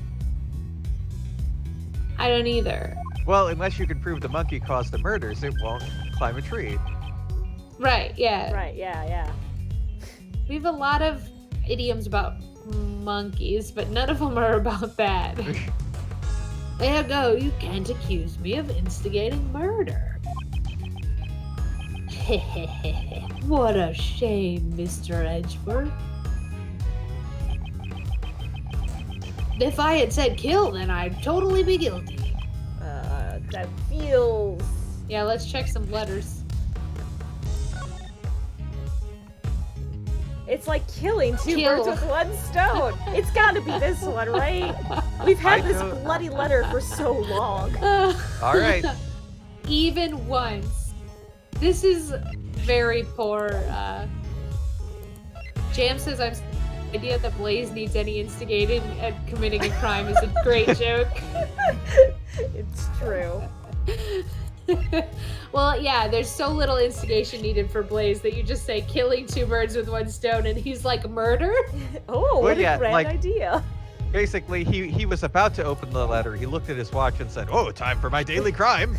I don't either. Well, unless you can prove the monkey caused the murders, it won't climb a tree. Right, yeah. Right, yeah. We have a lot of idioms about monkeys, but none of them are about that. Ergo, you can't accuse me of instigating murder. What a shame, Mr. Edgeworth. If I had said kill, then I'd totally be guilty. That feels... Yeah, let's check some letters. It's like killing two Kill. birds with one stone. It's gotta be this one, right? We've had I this don't- bloody letter for so long. All right. Even once. This is very poor. Jam says I'm the idea that Blaze needs any instigating at committing a crime is a great joke. It's true. Well, yeah, there's so little instigation needed for Blaze that you just say killing two birds with one stone and he's like, murder? Oh, what yeah, a grand like- idea. Basically, he was about to open the letter. He looked at his watch and said, "Oh, time for my daily crime."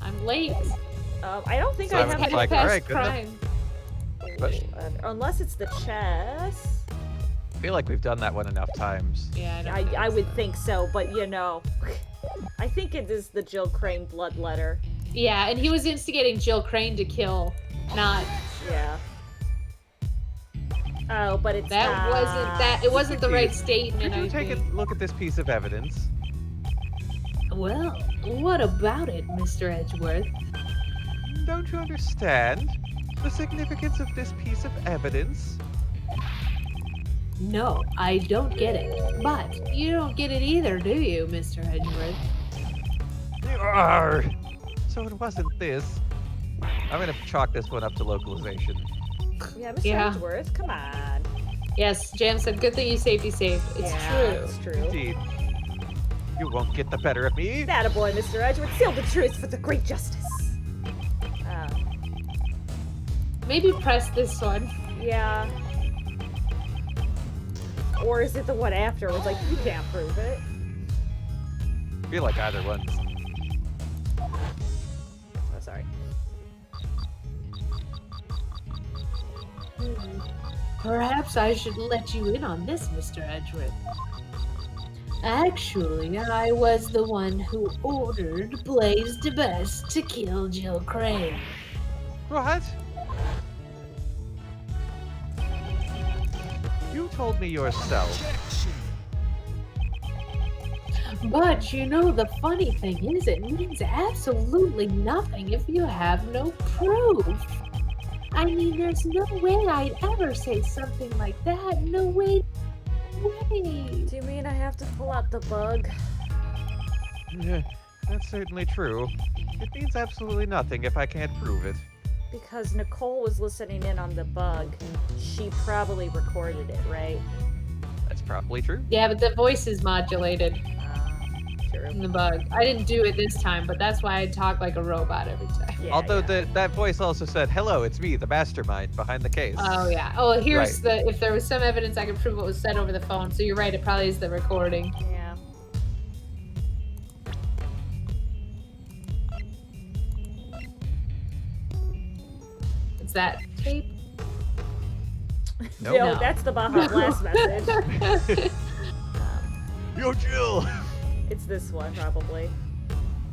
I'm late. I don't think So I I was have just any like, Past alright, good enough. crime. But- unless it's the chess. I feel like we've done that one enough times. Yeah, I, don't I think would so. think so, but you know, I think it is the Jill Crane blood letter. Yeah, and he was instigating Jill Crane to kill, not Yeah. Oh, but it's that not. wasn't that. It wasn't the right statement. Could you I take a think. look at this piece of evidence? Well, what about it, Mr. Edgeworth? Don't you understand the significance of this piece of evidence? No, I don't get it. But you don't get it either, do you, Mr. Edgeworth? Arr! So it wasn't this. I'm gonna chalk this one up to localization. Yeah, Mr. Yeah. Edgeworth, come on. Yes, Jam said, "Good thing you safety saved." It's Yeah, true. It's true. Indeed. You won't get the better of me. Attaboy, Mr. Edgeworth. Seal the truth for the great justice. Maybe press this one. Yeah. Or is it the one after? It's like, you can't prove it. I feel like either one. Oh, sorry. Perhaps I should let you in on this, Mr. Edgeworth. Actually, I was the one who ordered Blaze DeBest to kill Jill Crane. What? You told me yourself. But you know, the funny thing is, it means absolutely nothing if you have no proof. I mean, there's no way I'd ever say something like that. No way. No way. Do you mean I have to pull out the bug? Yeah, that's certainly true. It means absolutely nothing if I can't prove it. Because Nicole was listening in on the bug. She probably recorded it, right? That's probably true. Yeah, but the voice is modulated True. in the bug. I didn't do it this time, but that's why I talk like a robot every time. Yeah, Although yeah. that voice also said, "Hello, it's me, the mastermind behind the case." Oh yeah. Oh, here's the. If there was some evidence, I could prove what was said over the phone. So you're right. It probably is the recording. Yeah. It's that tape. Nope. No, No. that's the Baja Blast message. Yo, Jill. It's this one, probably.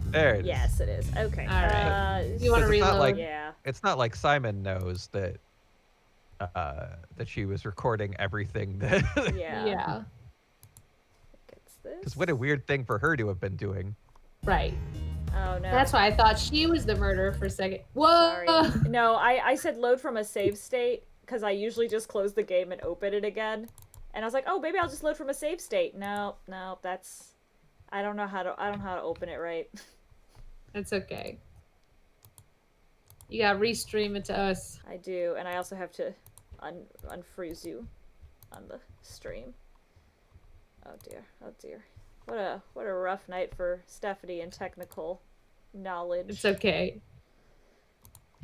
There it is. Yes, it is. Okay. All right. You want to Because it's not reload? like- Yeah. It's not like Simon knows that that she was recording everything. Yeah. Yeah. Gets this. Because what a weird thing for her to have been doing. Right. Oh no. That's why I thought she was the murderer for a second. Whoa. Sorry. No, I said load from a save state because I usually just close the game and open it again. And I was like, oh, maybe I'll just load from a save state. No, that's I don't know how to open it right. It's okay. You gotta restream it to us. I do, and I also have to unfreeze you on the stream. Oh dear. Oh dear. What a rough night for Stephanie and technical knowledge. It's okay.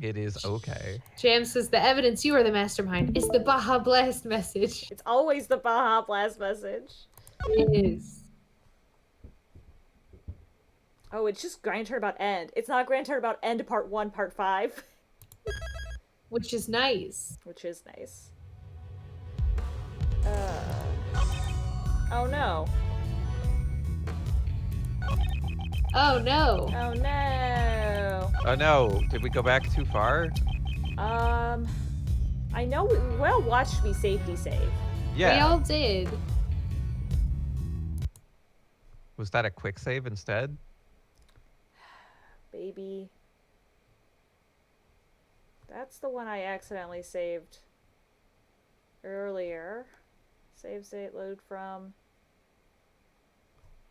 It is okay. Jam says the evidence you are the mastermind is the Baja Blast message. It's always the Baja Blast message. It is. Oh, it's just Grand Turnabout End. It's not Grand Turnabout End Part 1, Part 5. Which is nice. Which is nice. Oh no. Oh no. Oh no. Oh no, did we go back too far? I know we well watched me safety save. Yeah. We all did. Was that a quick save instead? Baby. That's the one I accidentally saved earlier. Save state load from.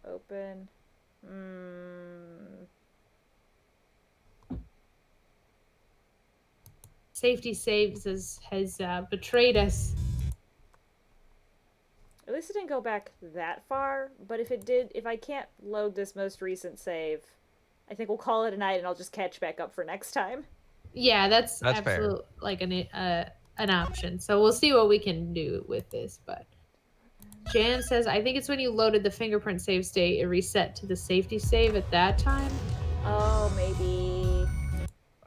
Open. Safety saves has betrayed us. At least it didn't go back that far, but if it did, if I can't load this most recent save, I think we'll call it a night and I'll just catch back up for next time. Yeah, that's fair. absolutely like an option. So we'll see what we can do with this. But Jan says, I think it's when you loaded the fingerprint save state, it reset to the safety save at that time. Oh, maybe.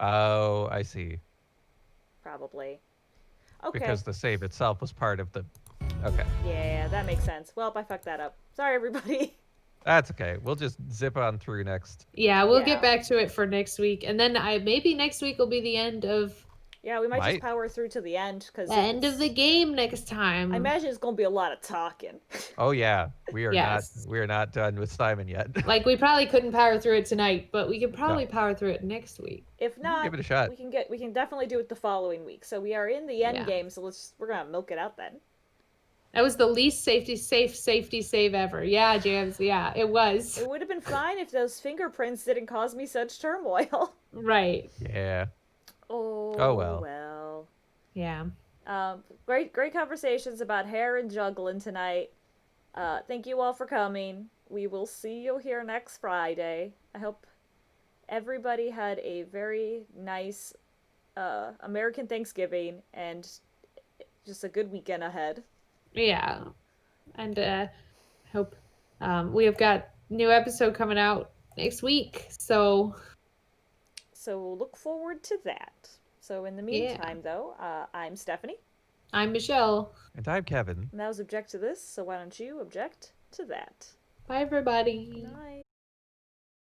Oh, I see. Probably. Okay. Because the save itself was part of the... Okay. Yeah, that makes sense. Well, I fucked that up. Sorry, everybody. That's okay. We'll just zip on through next. Yeah, we'll Yeah. get back to it for next week. And then maybe next week will be the end of Yeah, we might just power through to the end because the end of the game next time. I imagine it's gonna be a lot of talking. Oh yeah, we are Yes. not done with Simon yet. Like we probably couldn't power through it tonight, but we could probably power through it next week. If not, Give it a shot. we can definitely do it the following week. So we are in the end Yeah. game, so we're gonna milk it out then. That was the least safety save ever. Yeah, James. Yeah, it was. It would have been fine if those fingerprints didn't cause me such turmoil. Right. Yeah. Oh well. well. Yeah. Great conversations about hair and juggling tonight. Thank you all for coming. We will see you here next Friday. I hope everybody had a very nice American Thanksgiving and just a good weekend ahead. Yeah. And hope we have got new episode coming out next week. So look forward to that. So in the meantime, though, I'm Stephanie. I'm Michelle. And I'm Kevin. And that was object to this, so why don't you object to that? Bye, everybody. Night.